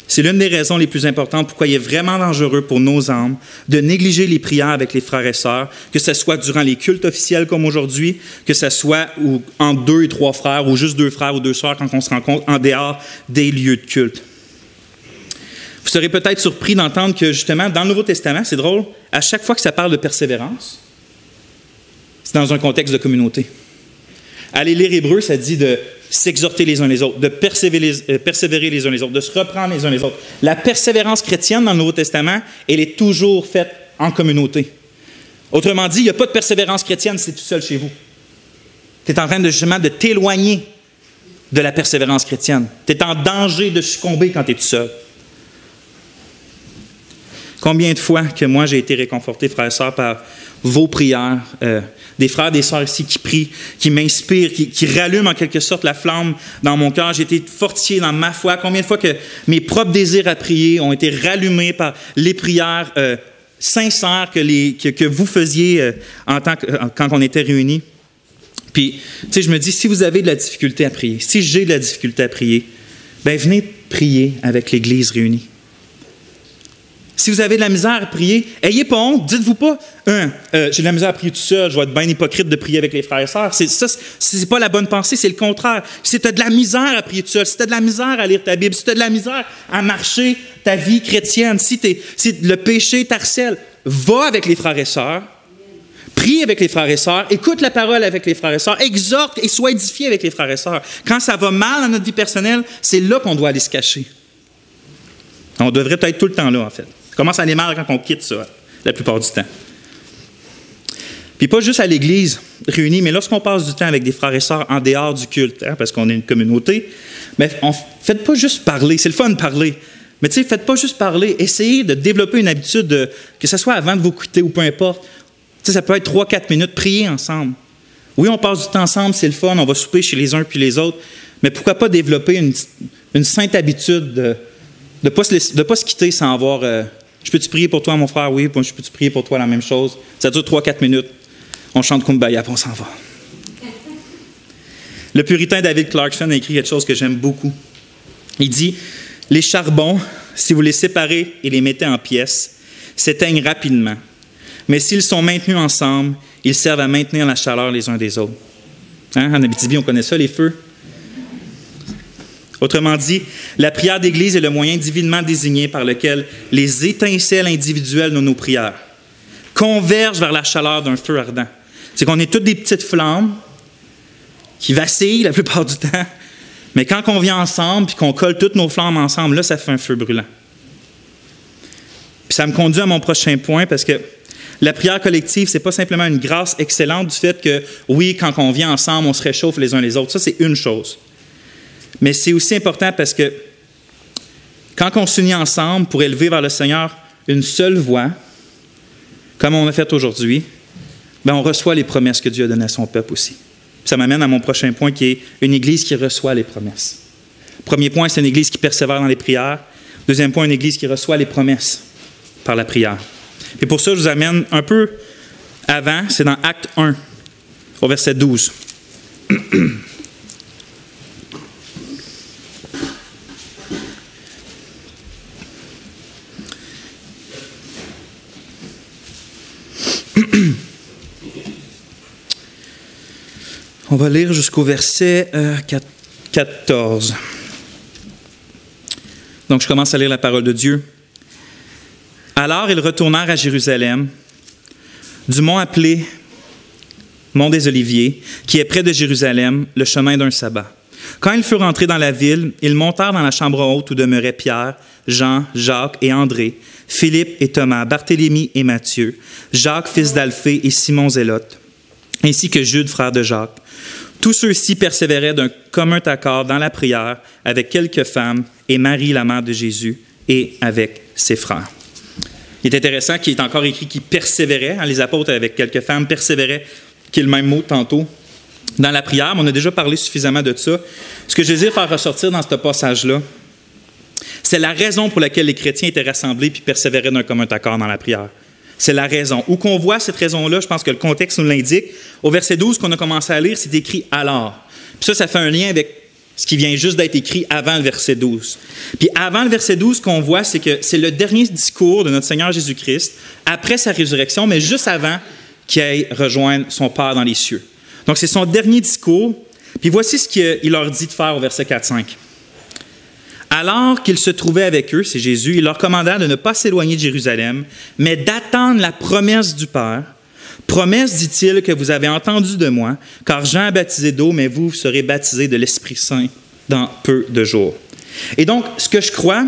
S1: C'est l'une des raisons les plus importantes pourquoi il est vraiment dangereux pour nos âmes de négliger les prières avec les frères et sœurs, que ce soit durant les cultes officiels comme aujourd'hui, que ce soit entre 2 et 3 frères, ou juste 2 frères ou 2 sœurs quand on se rencontre en dehors des lieux de culte. Vous serez peut-être surpris d'entendre que justement, dans le Nouveau Testament, c'est drôle, à chaque fois que ça parle de persévérance, c'est dans un contexte de communauté. Allez lire Hébreux, ça dit de s'exhorter les uns les autres, de persévérer les uns les autres, de se reprendre les uns les autres. La persévérance chrétienne dans le Nouveau Testament, elle est toujours faite en communauté. Autrement dit, il n'y a pas de persévérance chrétienne si tu es tout seul chez vous. Tu es en train justement de t'éloigner de la persévérance chrétienne. Tu es en danger de succomber quand tu es tout seul. Combien de fois que moi j'ai été réconforté, frères et sœurs, par vos prières, des frères, des sœurs ici qui prient, qui m'inspirent, qui rallument en quelque sorte la flamme dans mon cœur. J'ai été fortifié dans ma foi. Combien de fois que mes propres désirs à prier ont été rallumés par les prières sincères que vous faisiez quand on était réunis. Puis, tu sais, je me dis, si vous avez de la difficulté à prier, si j'ai de la difficulté à prier, bien, venez prier avec l'Église réunie. Si vous avez de la misère à prier, ayez pas honte, dites-vous pas, j'ai de la misère à prier tout seul, je vais être bien hypocrite de prier avec les frères et sœurs. C'est pas la bonne pensée, c'est le contraire. Si tu as de la misère à prier tout seul, si tu as de la misère à lire ta Bible, si tu as de la misère à marcher ta vie chrétienne, si le péché t'harcèle, va avec les frères et sœurs, prie avec les frères et sœurs, écoute la parole avec les frères et sœurs, exhorte et sois édifié avec les frères et sœurs. Quand ça va mal dans notre vie personnelle, c'est là qu'on doit aller se cacher. On devrait être tout le temps là, en fait. Ça commence à aller mal quand on quitte ça, la plupart du temps. Puis pas juste à l'Église réunie, mais lorsqu'on passe du temps avec des frères et sœurs en dehors du culte, parce qu'on est une communauté, mais faites pas juste parler, c'est le fun de parler, mais tu sais, faites pas juste parler, essayez de développer une habitude, que ce soit avant de vous quitter ou peu importe. Tu sais, ça peut être 3-4 minutes, prier ensemble. Oui, on passe du temps ensemble, c'est le fun, on va souper chez les uns puis les autres, mais pourquoi pas développer une sainte habitude de ne pas se quitter sans avoir « Je peux-tu prier pour toi, mon frère? Oui, je peux-tu prier pour toi, la même chose? » Ça dure 3-4 minutes. On chante Kumbaya, puis on s'en va. Le puritain David Clarkson a écrit quelque chose que j'aime beaucoup. Il dit « Les charbons, si vous les séparez et les mettez en pièces, s'éteignent rapidement. Mais s'ils sont maintenus ensemble, ils servent à maintenir la chaleur les uns des autres. » En Abitibi, on connaît ça, les feux. Autrement dit, la prière d'Église est le moyen divinement désigné par lequel les étincelles individuelles de nos prières convergent vers la chaleur d'un feu ardent. C'est qu'on est toutes des petites flammes qui vacillent la plupart du temps, mais quand on vient ensemble et qu'on colle toutes nos flammes ensemble, là, ça fait un feu brûlant. Puis ça me conduit à mon prochain point parce que la prière collective, ce n'est pas simplement une grâce excellente du fait que, oui, quand on vient ensemble, on se réchauffe les uns les autres. Ça, c'est une chose. Mais c'est aussi important parce que quand on s'unit ensemble pour élever vers le Seigneur une seule voix, comme on a fait aujourd'hui, bien, on reçoit les promesses que Dieu a données à son peuple aussi. Ça m'amène à mon prochain point qui est une Église qui reçoit les promesses. Premier point, c'est une Église qui persévère dans les prières. Deuxième point, une Église qui reçoit les promesses par la prière. Et pour ça, je vous amène un peu avant, c'est dans Acte 1, au verset 12. On va lire jusqu'au verset 14. Donc, je commence à lire la parole de Dieu. Alors, ils retournèrent à Jérusalem, du mont appelé Mont des Oliviers, qui est près de Jérusalem, le chemin d'un sabbat. Quand ils furent entrés dans la ville, ils montèrent dans la chambre haute où demeuraient Pierre, Jean, Jacques et André, Philippe et Thomas, Barthélemy et Matthieu, Jacques, fils d'Alphée, et Simon Zélote, ainsi que Jude, frère de Jacques. Tous ceux-ci persévéraient d'un commun accord dans la prière avec quelques femmes et Marie, la mère de Jésus, et avec ses frères. Il est intéressant qu'il est encore écrit qu'ils persévéraient, les apôtres avec quelques femmes persévéraient, qui est le même mot tantôt, dans la prière, mais on a déjà parlé suffisamment de ça. Ce que je désire faire ressortir dans ce passage-là, c'est la raison pour laquelle les chrétiens étaient rassemblés puis persévéraient d'un commun accord dans la prière. C'est la raison. Où qu'on voit cette raison-là, je pense que le contexte nous l'indique. Au verset 12 qu'on a commencé à lire, c'est écrit « alors ». Puis ça fait un lien avec ce qui vient juste d'être écrit avant le verset 12. Puis avant le verset 12, ce qu'on voit, c'est que c'est le dernier discours de notre Seigneur Jésus-Christ, après sa résurrection, mais juste avant qu'il aille rejoindre son Père dans les cieux. Donc c'est son dernier discours. Puis voici ce qu'il leur dit de faire au verset 4-5. Alors qu'il se trouvait avec eux, c'est Jésus, il leur commanda de ne pas s'éloigner de Jérusalem, mais d'attendre la promesse du Père. Promesse, dit-il, que vous avez entendue de moi, car Jean a baptisé d'eau, mais vous serez baptisés de l'Esprit Saint dans peu de jours. Et donc, ce que je crois,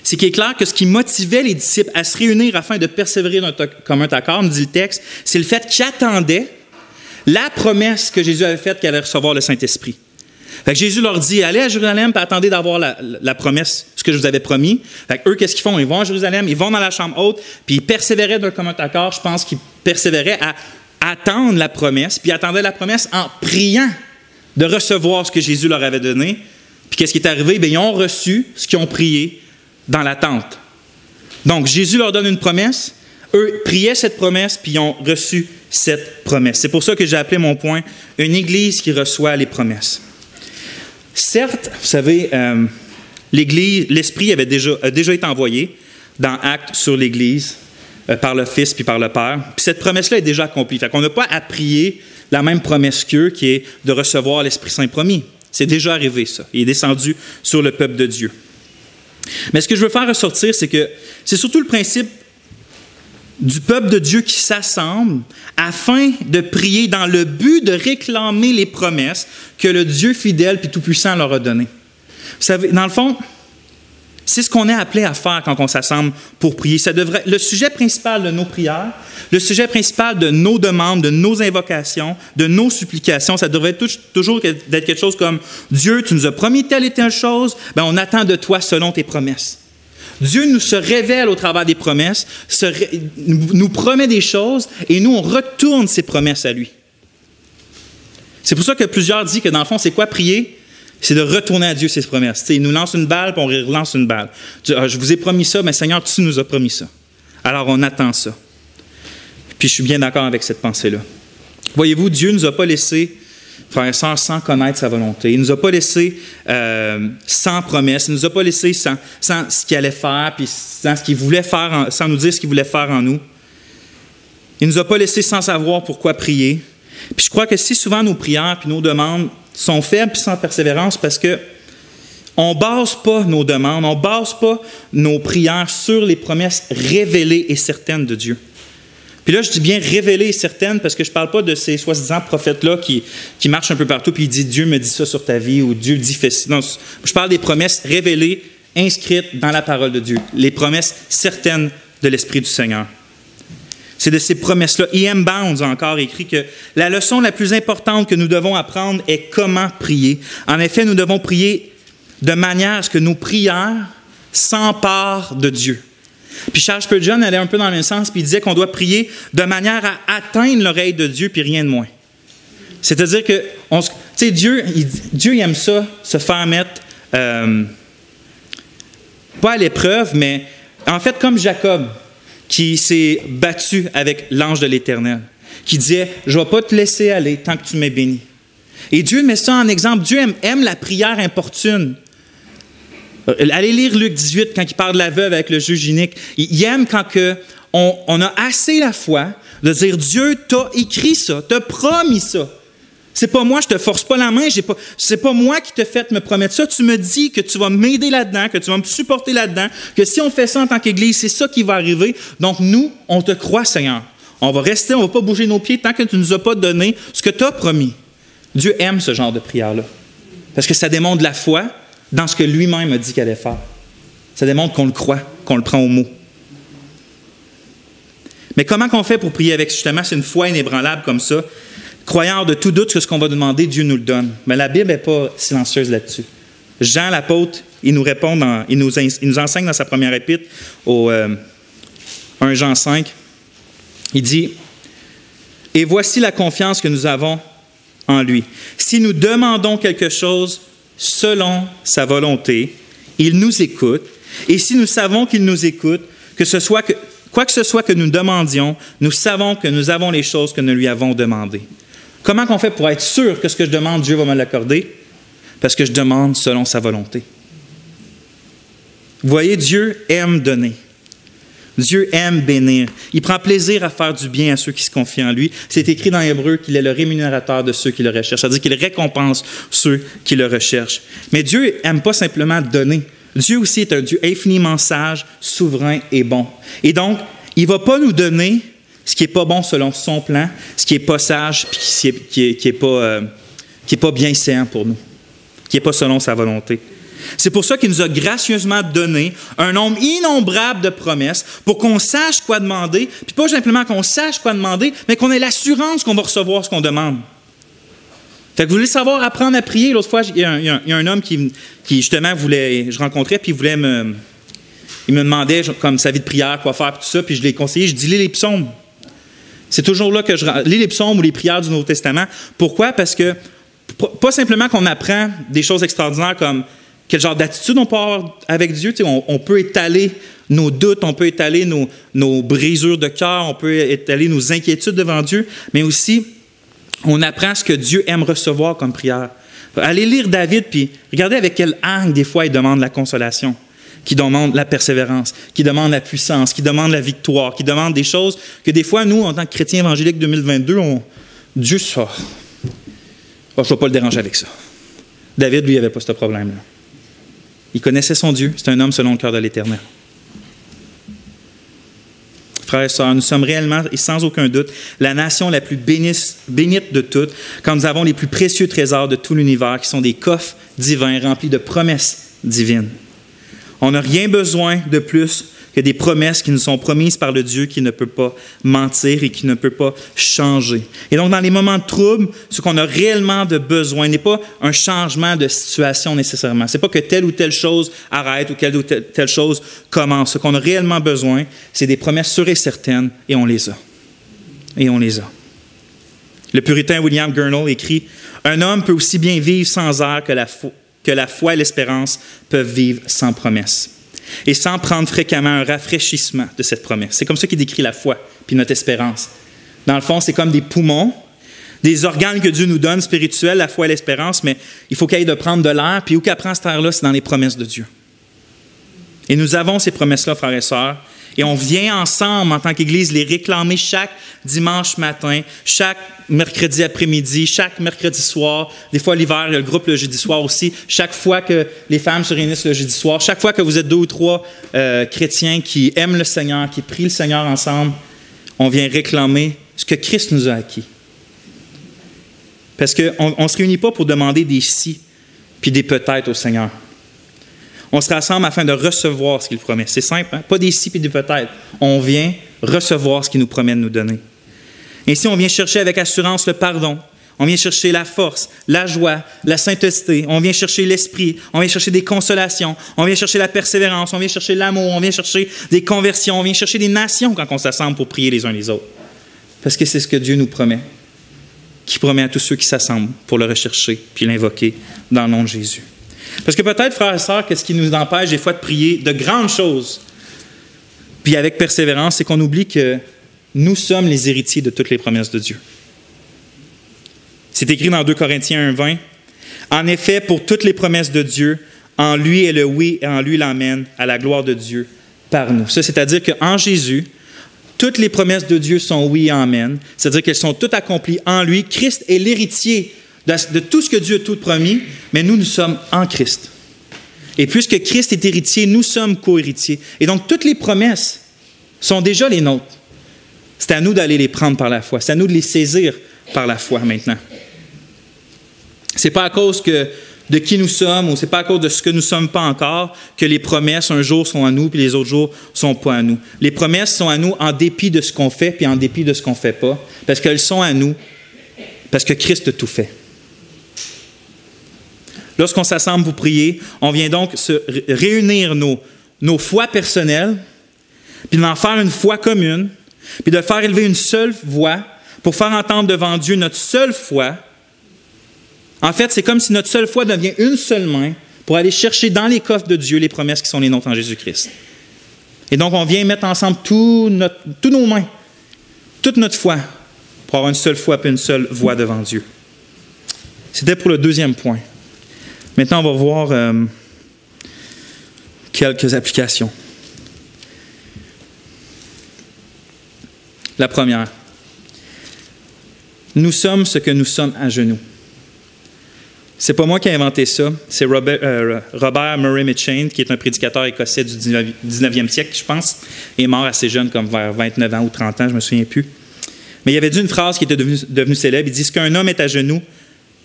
S1: c'est qu'il est clair que ce qui motivait les disciples à se réunir afin de persévérer dans un commun accord, nous dit le texte, c'est le fait qu'ils attendaient la promesse que Jésus avait faite qu'il allait recevoir le Saint-Esprit. Fait que Jésus leur dit, allez à Jérusalem et attendez d'avoir la promesse, ce que je vous avais promis. Fait que eux, qu'est-ce qu'ils font? Ils vont à Jérusalem, ils vont dans la chambre haute, puis ils persévéraient d'un commun accord. Je pense qu'ils persévéraient à attendre la promesse, puis attendaient la promesse en priant de recevoir ce que Jésus leur avait donné. Puis qu'est-ce qui est arrivé? Bien, ils ont reçu ce qu'ils ont prié dans l'attente. Donc, Jésus leur donne une promesse, eux priaient cette promesse, puis ils ont reçu cette promesse. C'est pour ça que j'ai appelé mon point « Une Église qui reçoit les promesses ». Certes, vous savez, l'Esprit a déjà été envoyé dans Actes sur l'Église par le Fils puis par le Père. Puis cette promesse-là est déjà accomplie. Fait qu'on n'a pas à prier la même promesse qu'eux, qui est de recevoir l'Esprit Saint promis. C'est déjà arrivé, ça. Il est descendu sur le peuple de Dieu. Mais ce que je veux faire ressortir, c'est que c'est surtout le principe du peuple de Dieu qui s'assemble afin de prier dans le but de réclamer les promesses que le Dieu fidèle et tout-puissant leur a données. Vous savez, dans le fond, c'est ce qu'on est appelé à faire quand on s'assemble pour prier. Ça devrait, le sujet principal de nos prières, le sujet principal de nos demandes, de nos invocations, de nos supplications, ça devrait toujours être quelque chose comme « Dieu, tu nous as promis telle et telle chose, bien, on attend de toi selon tes promesses. » Dieu nous se révèle au travers des promesses, nous promet des choses et nous, on retourne ces promesses à lui. C'est pour ça que plusieurs disent que dans le fond, c'est quoi prier? C'est de retourner à Dieu ses promesses. T'sais, il nous lance une balle, puis on relance une balle. Je vous ai promis ça, mais Seigneur, tu nous as promis ça. Alors, on attend ça. Puis, je suis bien d'accord avec cette pensée-là. Voyez-vous, Dieu ne nous a pas laissé, frères et sœurs, sans connaître sa volonté. Il ne nous a pas laissé sans promesse. Il ne nous a pas laissé sans ce qu'il allait faire, puis sans ce qu'il voulait faire, sans nous dire ce qu'il voulait faire en nous. Il ne nous a pas laissé sans savoir pourquoi prier. Puis, je crois que si souvent nos prières puis nos demandes sont faibles et sans persévérance parce qu'on ne base pas nos demandes, on ne base pas nos prières sur les promesses révélées et certaines de Dieu. Puis là, je dis bien révélées et certaines parce que je ne parle pas de ces soi-disant prophètes-là qui marchent un peu partout puis ils disent « Dieu me dit ça sur ta vie » ou « Dieu dit fais ci ». Non, je parle des promesses révélées, inscrites dans la parole de Dieu, les promesses certaines de l'Esprit du Seigneur. C'est de ces promesses-là. E.M. Bounds a encore écrit que la leçon la plus importante que nous devons apprendre est comment prier. En effet, nous devons prier de manière à ce que nos prières s'emparent de Dieu. Puis Charles Spurgeon allait un peu dans le même sens, puis il disait qu'on doit prier de manière à atteindre l'oreille de Dieu, puis rien de moins. C'est-à-dire que, tu sais, Dieu il aime ça, se faire mettre, pas à l'épreuve, mais en fait comme Jacob, qui s'est battu avec l'ange de l'Éternel, qui disait « Je ne vais pas te laisser aller tant que tu m'es béni. » Et Dieu met ça en exemple. Dieu aime la prière importune. Allez lire Luc 18 quand il parle de la veuve avec le juge inique. Il aime quand on a assez la foi de dire « Dieu t'a écrit ça, t'a promis ça. » C'est pas moi, je te force pas la main, c'est pas moi qui te fait me promettre ça. Tu me dis que tu vas m'aider là-dedans, que tu vas me supporter là-dedans, que si on fait ça en tant qu'Église, c'est ça qui va arriver. Donc nous, on te croit, Seigneur. On va rester, on ne va pas bouger nos pieds tant que tu ne nous as pas donné ce que tu as promis. Dieu aime ce genre de prière-là. Parce que ça démontre la foi dans ce que lui-même a dit qu'il allait faire. Ça démontre qu'on le croit, qu'on le prend au mot. Mais comment qu'on fait pour prier avec justement, c'est une foi inébranlable comme ça, croyant de tout doute que ce qu'on va demander, Dieu nous le donne. Mais la Bible n'est pas silencieuse là-dessus. Jean, l'apôtre, il nous répond, il nous enseigne dans sa première épître, au 1 Jean 5, il dit « Et voici la confiance que nous avons en lui. Si nous demandons quelque chose selon sa volonté, il nous écoute. Et si nous savons qu'il nous écoute, quoi que ce soit que nous demandions, nous savons que nous avons les choses que nous lui avons demandées. » Comment qu'on fait pour être sûr que ce que je demande, Dieu va me l'accorder? Parce que je demande selon sa volonté. Vous voyez, Dieu aime donner. Dieu aime bénir. Il prend plaisir à faire du bien à ceux qui se confient en lui. C'est écrit dans Hébreux qu'il est le rémunérateur de ceux qui le recherchent. C'est-à-dire qu'il récompense ceux qui le recherchent. Mais Dieu n'aime pas simplement donner. Dieu aussi est un Dieu infiniment sage, souverain et bon. Et donc, il ne va pas nous donner ce qui n'est pas bon selon son plan, ce qui n'est pas sage, puis qui n'est pas bienséant pour nous, qui n'est pas selon sa volonté. C'est pour ça qu'il nous a gracieusement donné un nombre innombrable de promesses pour qu'on sache quoi demander, puis pas simplement qu'on sache quoi demander, mais qu'on ait l'assurance qu'on va recevoir ce qu'on demande. Fait que vous voulez savoir apprendre à prier. L'autre fois, il y a un homme qui justement voulait, je rencontrais, puis il me demandait comme sa vie de prière, quoi faire, puis tout ça, puis je l'ai conseillé, je dis lis les psaumes. C'est toujours là que je lis les psaumes ou les prières du Nouveau Testament. Pourquoi? Parce que pas simplement qu'on apprend des choses extraordinaires comme quel genre d'attitude on peut avoir avec Dieu. On peut étaler nos doutes, on peut étaler nos brisures de cœur, on peut étaler nos inquiétudes devant Dieu, mais aussi, on apprend ce que Dieu aime recevoir comme prière. Allez lire David, puis regardez avec quel angle, des fois, il demande la consolation, qui demande la persévérance, qui demande la puissance, qui demande la victoire, qui demande des choses que des fois, nous, en tant que chrétiens évangéliques 2022, Dieu sort. Je ne vais pas le déranger avec ça. David, lui, il n'avait pas ce problème-là. Il connaissait son Dieu. C'est un homme selon le cœur de l'Éternel. Frères et sœurs, nous sommes réellement, et sans aucun doute, la nation la plus bénite de toutes, quand nous avons les plus précieux trésors de tout l'univers, qui sont des coffres divins remplis de promesses divines. On n'a rien besoin de plus que des promesses qui nous sont promises par le Dieu qui ne peut pas mentir et qui ne peut pas changer. Et donc, dans les moments de trouble, ce qu'on a réellement de besoin n'est pas un changement de situation nécessairement. Ce n'est pas que telle ou telle chose arrête ou telle ou telle chose commence. Ce qu'on a réellement besoin, c'est des promesses sûres et certaines, et on les a. Et on les a. Le puritain William Gurnall écrit « Un homme peut aussi bien vivre sans air que la foi et l'espérance peuvent vivre sans promesse. » Et sans prendre fréquemment un rafraîchissement de cette promesse. C'est comme ça qu'il décrit la foi puis notre espérance. Dans le fond, c'est comme des poumons, des organes que Dieu nous donne, spirituels, la foi et l'espérance, mais il faut qu'il y ait de prendre de l'air, puis où qu'elle prend cet air-là, c'est dans les promesses de Dieu. Et nous avons ces promesses-là, frères et sœurs, et on vient ensemble, en tant qu'Église, les réclamer chaque dimanche matin, chaque mercredi après-midi, chaque mercredi soir. Des fois, l'hiver, il y a le groupe le jeudi soir aussi. Chaque fois que les femmes se réunissent le jeudi soir, chaque fois que vous êtes 2 ou 3 chrétiens qui aiment le Seigneur, qui prient le Seigneur ensemble, on vient réclamer ce que Christ nous a acquis. Parce qu'on ne se réunit pas pour demander des si puis des peut-être au Seigneur. On se rassemble afin de recevoir ce qu'il promet. C'est simple, hein? Pas des si et des peut-être. On vient recevoir ce qu'il nous promet de nous donner. Ainsi, on vient chercher avec assurance le pardon. On vient chercher la force, la joie, la sainteté. On vient chercher l'esprit. On vient chercher des consolations. On vient chercher la persévérance. On vient chercher l'amour. On vient chercher des conversions. On vient chercher des nations quand on s'assemble pour prier les uns les autres. Parce que c'est ce que Dieu nous promet. Qui promet à tous ceux qui s'assemblent pour le rechercher puis l'invoquer dans le nom de Jésus. Parce que peut-être, frères et sœurs, qu'est-ce qui nous empêche des fois de prier de grandes choses, puis avec persévérance, c'est qu'on oublie que nous sommes les héritiers de toutes les promesses de Dieu. C'est écrit dans 2 Corinthiens 1,20. « En effet, pour toutes les promesses de Dieu, en lui est le oui et en lui l'amen, à la gloire de Dieu par nous. » Ça, c'est-à-dire qu'en Jésus, toutes les promesses de Dieu sont oui et amen, c'est-à-dire qu'elles sont toutes accomplies en lui. Christ est l'héritier de tout ce que Dieu a tout promis, mais nous sommes en Christ. Et puisque Christ est héritier, nous sommes co-héritiers. Et donc, toutes les promesses sont déjà les nôtres. C'est à nous d'aller les prendre par la foi. C'est à nous de les saisir par la foi maintenant. Ce n'est pas à cause de qui nous sommes ou ce n'est pas à cause de ce que nous ne sommes pas encore que les promesses un jour sont à nous puis les autres jours ne sont pas à nous. Les promesses sont à nous en dépit de ce qu'on fait puis en dépit de ce qu'on ne fait pas, parce qu'elles sont à nous, parce que Christ a tout fait. Lorsqu'on s'assemble pour prier, on vient donc se réunir nos foi personnelles, puis d'en faire une foi commune, puis de faire élever une seule voix pour faire entendre devant Dieu notre seule foi. En fait, c'est comme si notre seule foi devient une seule main pour aller chercher dans les coffres de Dieu les promesses qui sont les nôtres en Jésus-Christ. Et donc, on vient mettre ensemble tous nos mains, toute notre foi, pour avoir une seule foi et une seule voix devant Dieu. C'était pour le deuxième point. Maintenant, on va voir quelques applications. La première. Nous sommes ce que nous sommes à genoux. C'est pas moi qui ai inventé ça, c'est Robert Murray M'Cheyne, qui est un prédicateur écossais du 19e siècle, je pense. Il est mort assez jeune, comme vers 29 ans ou 30 ans, je ne me souviens plus. Mais il avait dit une phrase qui était devenue célèbre. Il dit « Ce qu'un homme est à genoux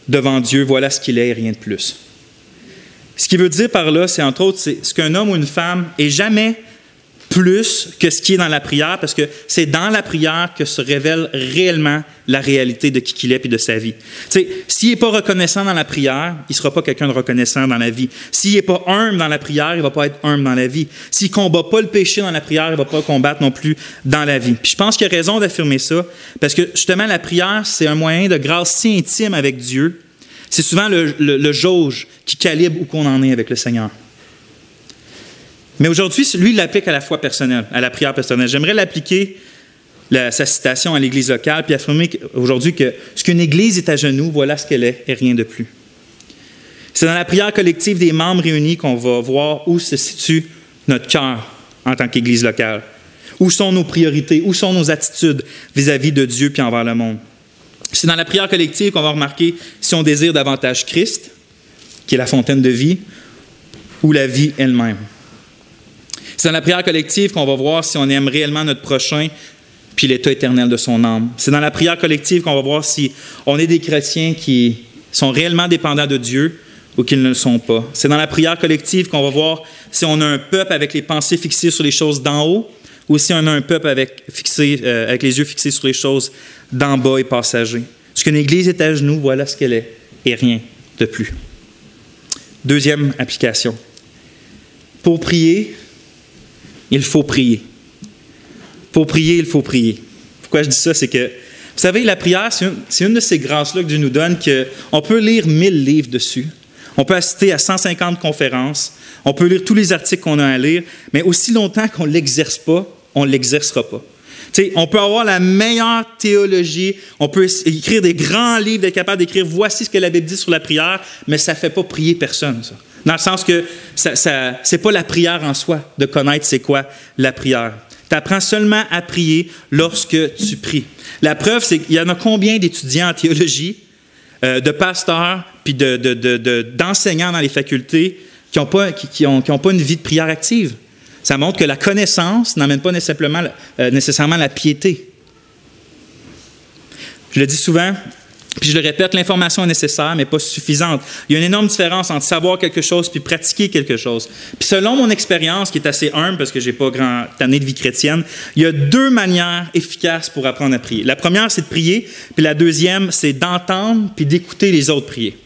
S1: devant Dieu, voilà ce qu'il est et rien de plus. » Ce qu'il veut dire par là, c'est entre autres, c'est ce qu'un homme ou une femme est jamais plus que ce qui est dans la prière, parce que c'est dans la prière que se révèle réellement la réalité de qui il est et de sa vie. Tu sais, s'il n'est pas reconnaissant dans la prière, il ne sera pas quelqu'un de reconnaissant dans la vie. S'il n'est pas humble dans la prière, il ne va pas être humble dans la vie. S'il ne combat pas le péché dans la prière, il ne va pas combattre non plus dans la vie. Puis je pense qu'il y a raison d'affirmer ça, parce que justement, la prière, c'est un moyen de grâce si intime avec Dieu. C'est souvent le jauge qui calibre où qu'on en est avec le Seigneur. Mais aujourd'hui, lui, il l'applique à la foi personnelle, à la prière personnelle. J'aimerais l'appliquer, sa citation à l'Église locale, puis affirmer aujourd'hui que ce qu'une Église est à genoux, voilà ce qu'elle est et rien de plus. C'est dans la prière collective des membres réunis qu'on va voir où se situe notre cœur en tant qu'Église locale. Où sont nos priorités, où sont nos attitudes vis-à-vis de Dieu puis envers le monde. C'est dans la prière collective qu'on va remarquer si on désire davantage Christ, qui est la fontaine de vie, ou la vie elle-même. C'est dans la prière collective qu'on va voir si on aime réellement notre prochain puis l'état éternel de son âme. C'est dans la prière collective qu'on va voir si on est des chrétiens qui sont réellement dépendants de Dieu ou qu'ils ne le sont pas. C'est dans la prière collective qu'on va voir si on a un peuple avec les pensées fixées sur les choses d'en haut ou si on a un peuple avec les yeux fixés sur les choses d'en bas et passagers. Ce qu'une Église est à genoux, voilà ce qu'elle est et rien de plus. Deuxième application. Pour prier, il faut prier. Pour prier, il faut prier. Pourquoi je dis ça? C'est que, vous savez, la prière, c'est une de ces grâces-là que Dieu nous donne, qu'on peut lire 1000 livres dessus. On peut assister à 150 conférences. On peut lire tous les articles qu'on a à lire. Mais aussi longtemps qu'on ne l'exerce pas, on ne l'exercera pas. Tu sais, on peut avoir la meilleure théologie, on peut écrire des grands livres, être capable d'écrire « Voici ce que la Bible dit sur la prière », mais ça ne fait pas prier personne, ça. Dans le sens que c'est pas la prière en soi, de connaître c'est quoi la prière. Tu apprends seulement à prier lorsque tu pries. La preuve, c'est qu'il y en a combien d'étudiants en théologie, de pasteurs, puis d'enseignants dans les facultés qui n'ont pas une vie de prière active. Ça montre que la connaissance n'amène pas nécessairement la piété. Je le dis souvent, puis je le répète, l'information est nécessaire, mais pas suffisante. Il y a une énorme différence entre savoir quelque chose puis pratiquer quelque chose. Puis selon mon expérience, qui est assez humble, parce que je n'ai pas grande année de vie chrétienne, il y a 2 manières efficaces pour apprendre à prier. La première, c'est de prier, puis la deuxième, c'est d'entendre puis d'écouter les autres prier.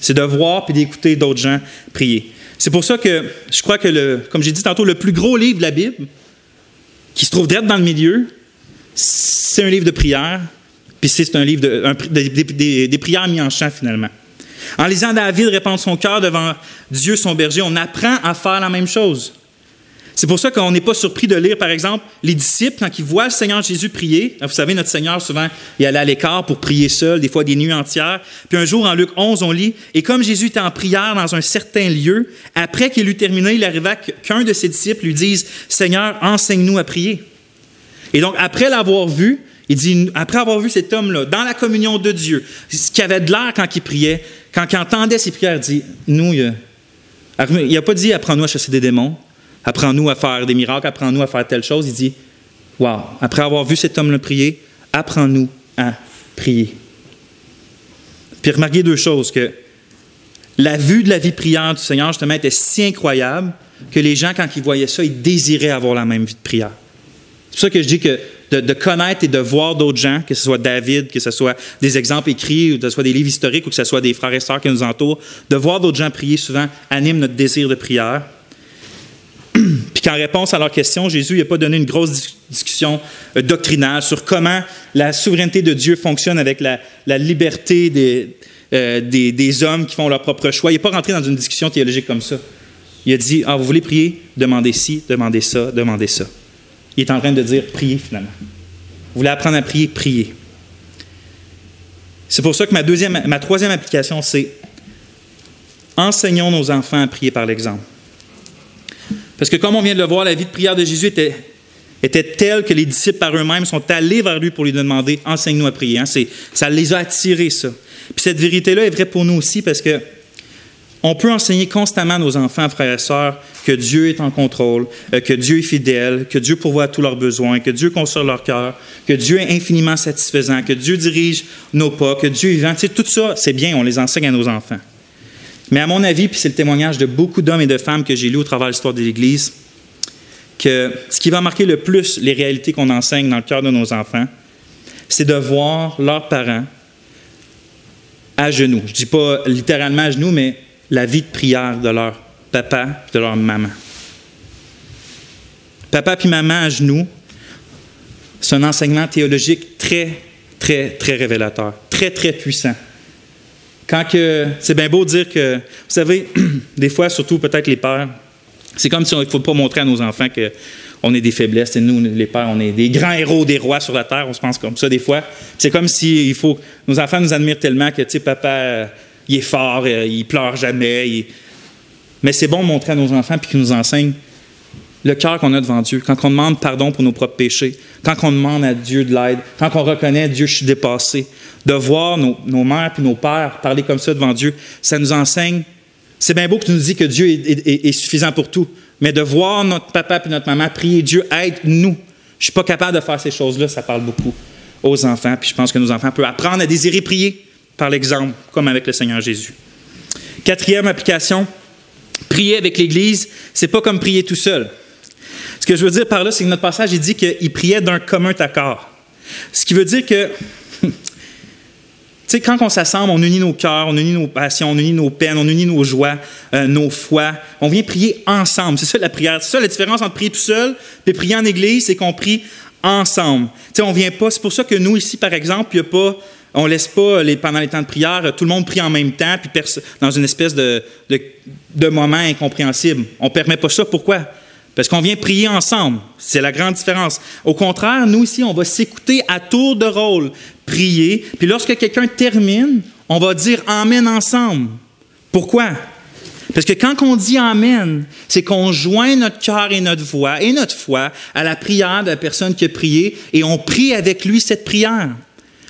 S1: C'est de voir puis d'écouter d'autres gens prier. C'est pour ça que je crois que, comme j'ai dit tantôt, le plus gros livre de la Bible, qui se trouve direct dans le milieu, c'est un livre de prière, puis c'est un livre des prières mis en chant finalement. En lisant David répandre son cœur devant Dieu, son berger, on apprend à faire la même chose. C'est pour ça qu'on n'est pas surpris de lire, par exemple, les disciples, quand ils voient le Seigneur Jésus prier. Vous savez, notre Seigneur, souvent, il allait à l'écart pour prier seul, des fois des nuits entières. Puis un jour, en Luc 11, on lit, « Et comme Jésus était en prière dans un certain lieu, après qu'il eut terminé, il arriva qu'un de ses disciples lui dise, « Seigneur, enseigne-nous à prier. » Et donc, après l'avoir vu, il dit, après avoir vu cet homme-là, dans la communion de Dieu, ce qui avait de l'air quand il priait, quand il entendait ses prières, il dit, nous, il n'a pas dit, apprends-nous à chasser des démons, apprends-nous à faire des miracles, apprends-nous à faire telle chose. Il dit, wow, après avoir vu cet homme-là prier, apprends-nous à prier. Puis remarquez 2 choses, que la vue de la vie de prière du Seigneur, justement, était si incroyable que les gens, quand ils voyaient ça, ils désiraient avoir la même vie de prière. C'est pour ça que je dis que de connaître et de voir d'autres gens, que ce soit David, que ce soit des exemples écrits, ou que ce soit des livres historiques, ou que ce soit des frères et sœurs qui nous entourent, de voir d'autres gens prier souvent anime notre désir de prière. Puis qu'en réponse à leur question, Jésus n'a pas donné une grosse discussion doctrinale sur comment la souveraineté de Dieu fonctionne avec la liberté des hommes qui font leur propre choix. Il n'est pas rentré dans une discussion théologique comme ça. Il a dit, vous voulez prier? Demandez ci, demandez ça, demandez ça. Il est en train de dire, priez finalement. Vous voulez apprendre à prier? Priez. C'est pour ça que ma 3e application, c'est enseignons nos enfants à prier par l'exemple. Parce que comme on vient de le voir, la vie de prière de Jésus était telle que les disciples par eux-mêmes sont allés vers lui pour lui demander « Enseigne-nous à prier ». Ça les a attirés, ça. Puis cette vérité-là est vraie pour nous aussi parce que on peut enseigner constamment à nos enfants, frères et sœurs, que Dieu est en contrôle, que Dieu est fidèle, que Dieu pourvoit à tous leurs besoins, que Dieu console leur cœur, que Dieu est infiniment satisfaisant, que Dieu dirige nos pas, que Dieu est vivant. Tu sais, tout ça, c'est bien, on les enseigne à nos enfants. Mais à mon avis, puis c'est le témoignage de beaucoup d'hommes et de femmes que j'ai lus au travers de l'histoire de l'Église, que ce qui va marquer le plus les réalités qu'on enseigne dans le cœur de nos enfants, c'est de voir leurs parents à genoux. Je ne dis pas littéralement à genoux, mais la vie de prière de leur papa et de leur maman. Papa puis maman à genoux, c'est un enseignement théologique très, très, très révélateur, très, très puissant. C'est bien beau de dire que, vous savez, des fois, surtout peut-être les pères, c'est comme si il ne faut pas montrer à nos enfants qu'on est des faiblesses. Et nous, les pères, on est des grands héros, des rois sur la terre. On se pense comme ça des fois. C'est comme si nos enfants nous admirent tellement que, tu sais, papa, il est fort, il pleure jamais. Mais c'est bon de montrer à nos enfants puis qu'ils nous enseignent le cœur qu'on a devant Dieu. Quand on demande pardon pour nos propres péchés, quand on demande à Dieu de l'aide, quand on reconnaît Dieu, je suis dépassé, de voir nos mères et nos pères parler comme ça devant Dieu, ça nous enseigne. C'est bien beau que tu nous dis que Dieu est suffisant pour tout, mais de voir notre papa et notre maman prier Dieu, aide-nous. Je ne suis pas capable de faire ces choses-là, ça parle beaucoup aux enfants, puis je pense que nos enfants peuvent apprendre à désirer prier par l'exemple, comme avec le Seigneur Jésus. 4e application, prier avec l'Église, c'est pas comme prier tout seul. Ce que je veux dire par là, c'est que notre passage, il dit qu'il priait d'un commun accord. Ce qui veut dire que, tu sais, quand on s'assemble, on unit nos cœurs, on unit nos passions, on unit nos peines, on unit nos joies, nos foi. On vient prier ensemble. C'est ça la prière. C'est ça la différence entre prier tout seul et prier en Église, c'est qu'on prie ensemble. Tu sais, on vient pas. C'est pour ça que nous, ici, par exemple, il y a pas. On ne laisse pas, pendant les temps de prière, tout le monde prie en même temps, puis dans une espèce de moment incompréhensible. On ne permet pas ça. Pourquoi? Parce qu'on vient prier ensemble. C'est la grande différence. Au contraire, nous ici, on va s'écouter à tour de rôle, prier. Puis lorsque quelqu'un termine, on va dire « Amen » ensemble. Pourquoi? Parce que quand on dit « Amen », c'est qu'on joint notre cœur et notre voix et notre foi à la prière de la personne qui a prié et on prie avec lui cette prière.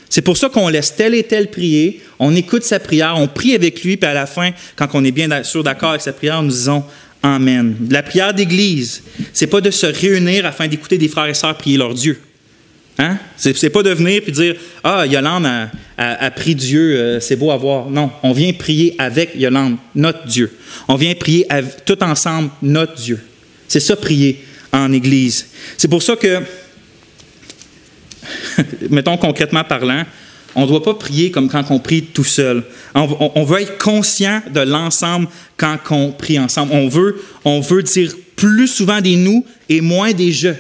S1: C'est pour ça qu'on laisse tel et tel prier, on écoute sa prière, on prie avec lui, puis à la fin, quand on est bien sûr d'accord avec sa prière, nous disons « Amen ». La prière d'Église, c'est pas de se réunir afin d'écouter des frères et sœurs prier leur Dieu. Hein? C'est pas de venir et dire « Ah, Yolande a pris Dieu, c'est beau à voir ». Non, on vient prier avec Yolande, notre Dieu. On vient prier tout ensemble, notre Dieu. C'est ça, prier en Église. C'est pour ça que, mettons concrètement parlant, on ne doit pas prier comme quand on prie tout seul. On veut être conscient de l'ensemble quand on prie ensemble. On veut dire plus souvent des nous et moins des je.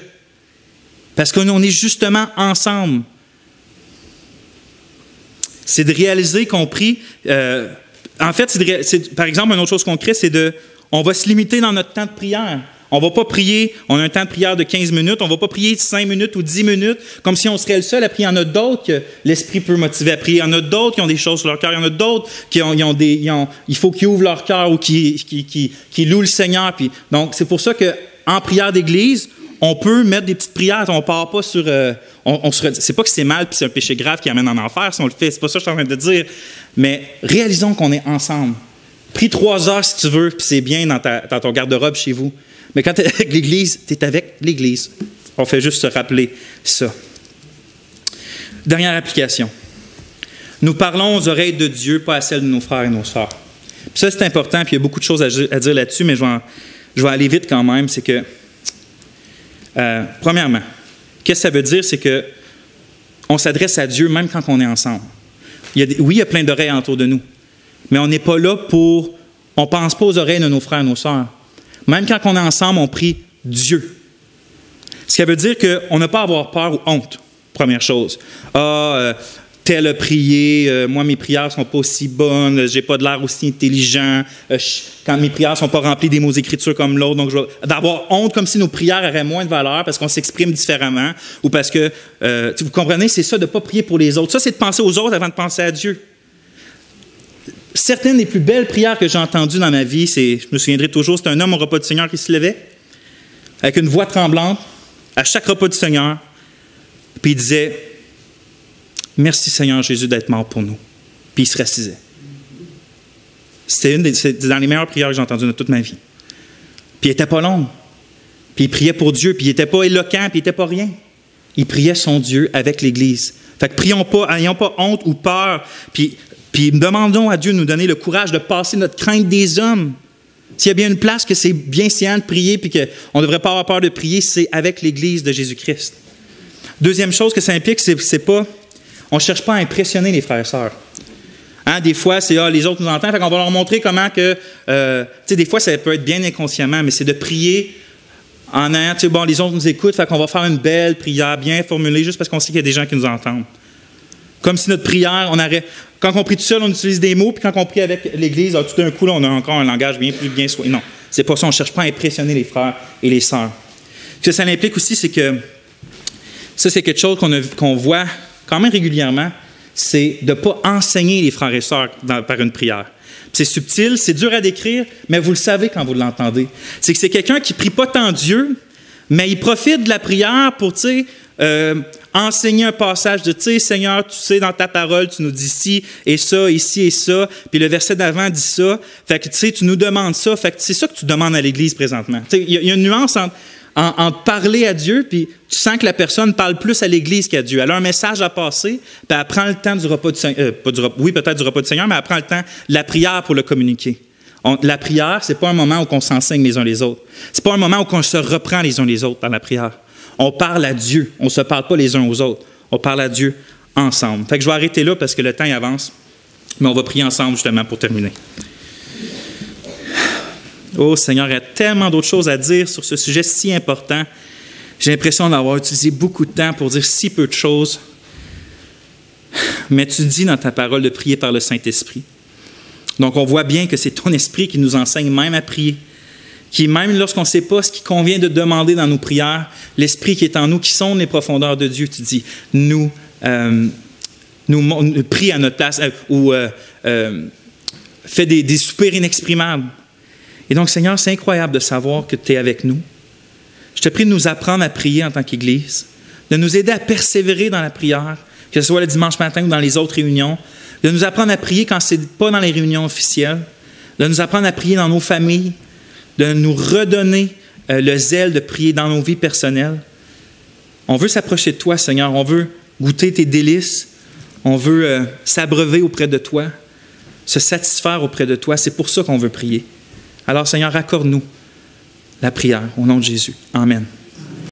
S1: Parce qu'on est justement ensemble. C'est de réaliser qu'on prie. En fait, par exemple, une autre chose qu'on crée, on va se limiter dans notre temps de prière. On ne va pas prier, on a un temps de prière de 15 minutes, on ne va pas prier 5 minutes ou 10 minutes, comme si on serait le seul à prier. Il y en a d'autres que l'Esprit peut motiver à prier. Il y en a d'autres qui ont des choses sur leur cœur. Il y en a d'autres qui il faut qu'ils ouvrent leur cœur ou qui louent le Seigneur. Puis, donc, c'est pour ça qu'en prière d'Église, on peut mettre des petites prières. On ne part pas sur... c'est pas que c'est mal puis c'est un péché grave qui amène en enfer si on le fait. C'est pas ça que je suis en train de dire. Mais réalisons qu'on est ensemble. Prie 3 heures si tu veux, puis c'est bien dans ton garde-robe chez vous. Mais quand tu es avec l'Église, tu es avec l'Église. On fait juste se rappeler ça. Dernière application. Nous parlons aux oreilles de Dieu, pas à celles de nos frères et nos sœurs. Puis ça, c'est important, puis il y a beaucoup de choses à dire là-dessus, mais je vais aller vite quand même. C'est que, premièrement, qu'est-ce que ça veut dire? C'est qu'on s'adresse à Dieu même quand on est ensemble. Oui, il y a plein d'oreilles autour de nous, mais on n'est pas là on ne pense pas aux oreilles de nos frères et nos sœurs. Même quand on est ensemble, on prie Dieu. Ce qui veut dire qu'on n'a pas à avoir peur ou honte, première chose. Tel a prié, moi mes prières ne sont pas aussi bonnes, j'ai pas de l'air aussi intelligent, quand mes prières ne sont pas remplies des mots d'écriture comme l'autre, donc d'avoir honte comme si nos prières auraient moins de valeur parce qu'on s'exprime différemment ou parce que, vous comprenez, c'est ça de ne pas prier pour les autres. Ça, c'est de penser aux autres avant de penser à Dieu. Certaines des plus belles prières que j'ai entendues dans ma vie, je me souviendrai toujours, c'est un homme au repas du Seigneur qui se levait avec une voix tremblante à chaque repas du Seigneur, puis il disait « Merci Seigneur Jésus d'être mort pour nous ». Puis il se rassisait. C'est dans les meilleures prières que j'ai entendues de toute ma vie. Puis il n'était pas long. Puis il priait pour Dieu, puis il n'était pas éloquent, puis il n'était pas rien. Il priait son Dieu avec l'Église. Fait que prions pas, n'ayons pas honte ou peur, puis demandons à Dieu de nous donner le courage de passer notre crainte des hommes S'il y a bien une place que c'est bien séant de prier puis qu'on ne devrait pas avoir peur de prier, c'est avec l'Église de Jésus-Christ. Deuxième chose que ça implique, c'est pas... On ne cherche pas à impressionner les frères et sœurs. Hein, des fois, c'est les autres nous entendent, fait qu'on va leur montrer comment que... des fois, ça peut être bien inconsciemment, mais c'est de prier en ayant... les autres nous écoutent, fait qu'on va faire une belle prière bien formulée juste parce qu'on sait qu'il y a des gens qui nous entendent. Comme si notre prière, quand on prie tout seul, on utilise des mots, puis quand on prie avec l'Église, tout d'un coup, là, on a encore un langage bien soigné. Non, c'est pas ça. On ne cherche pas à impressionner les frères et les sœurs. Ce que ça implique aussi, c'est que ça, c'est quelque chose qu'on voit quand même régulièrement, c'est de ne pas enseigner les frères et sœurs par une prière. C'est subtil, c'est dur à décrire, mais vous le savez quand vous l'entendez. C'est que c'est quelqu'un qui ne prie pas tant Dieu, mais il profite de la prière pour, enseigner un passage de, Seigneur, tu sais, dans ta parole, tu nous dis ci et ça, ici et ça, puis le verset d'avant dit ça, fait que, tu nous demandes ça, fait que c'est ça que tu demandes à l'Église présentement. Il y a une nuance entre parler à Dieu, puis tu sens que la personne parle plus à l'Église qu'à Dieu. Elle a un message à passer, puis elle prend le temps du repas du Seigneur, peut-être du repas du Seigneur, mais elle prend le temps de la prière pour le communiquer. La prière, ce n'est pas un moment où on s'enseigne les uns les autres. Ce n'est pas un moment où on se reprend les uns les autres dans la prière. On parle à Dieu. On ne se parle pas les uns aux autres. On parle à Dieu ensemble. Fait que je vais arrêter là parce que le temps y avance. Mais on va prier ensemble justement pour terminer. Oh Seigneur, il y a tellement d'autres choses à dire sur ce sujet si important. J'ai l'impression d'avoir utilisé beaucoup de temps pour dire si peu de choses. Mais tu dis dans ta parole de prier par le Saint-Esprit. Donc on voit bien que c'est ton esprit qui nous enseigne même à prier. Qui, même lorsqu'on ne sait pas ce qu'il convient de demander dans nos prières, l'Esprit qui est en nous, qui sonde les profondeurs de Dieu, tu dis, nous prie à notre place ou fait des soupirs inexprimables. Et donc, Seigneur, c'est incroyable de savoir que tu es avec nous. Je te prie de nous apprendre à prier en tant qu'Église, de nous aider à persévérer dans la prière, que ce soit le dimanche matin ou dans les autres réunions, de nous apprendre à prier quand ce n'est pas dans les réunions officielles, de nous apprendre à prier dans nos familles, de nous redonner le zèle de prier dans nos vies personnelles. On veut s'approcher de toi, Seigneur. On veut goûter tes délices. On veut s'abreuver auprès de toi, se satisfaire auprès de toi. C'est pour ça qu'on veut prier. Alors, Seigneur, accorde-nous la prière au nom de Jésus. Amen.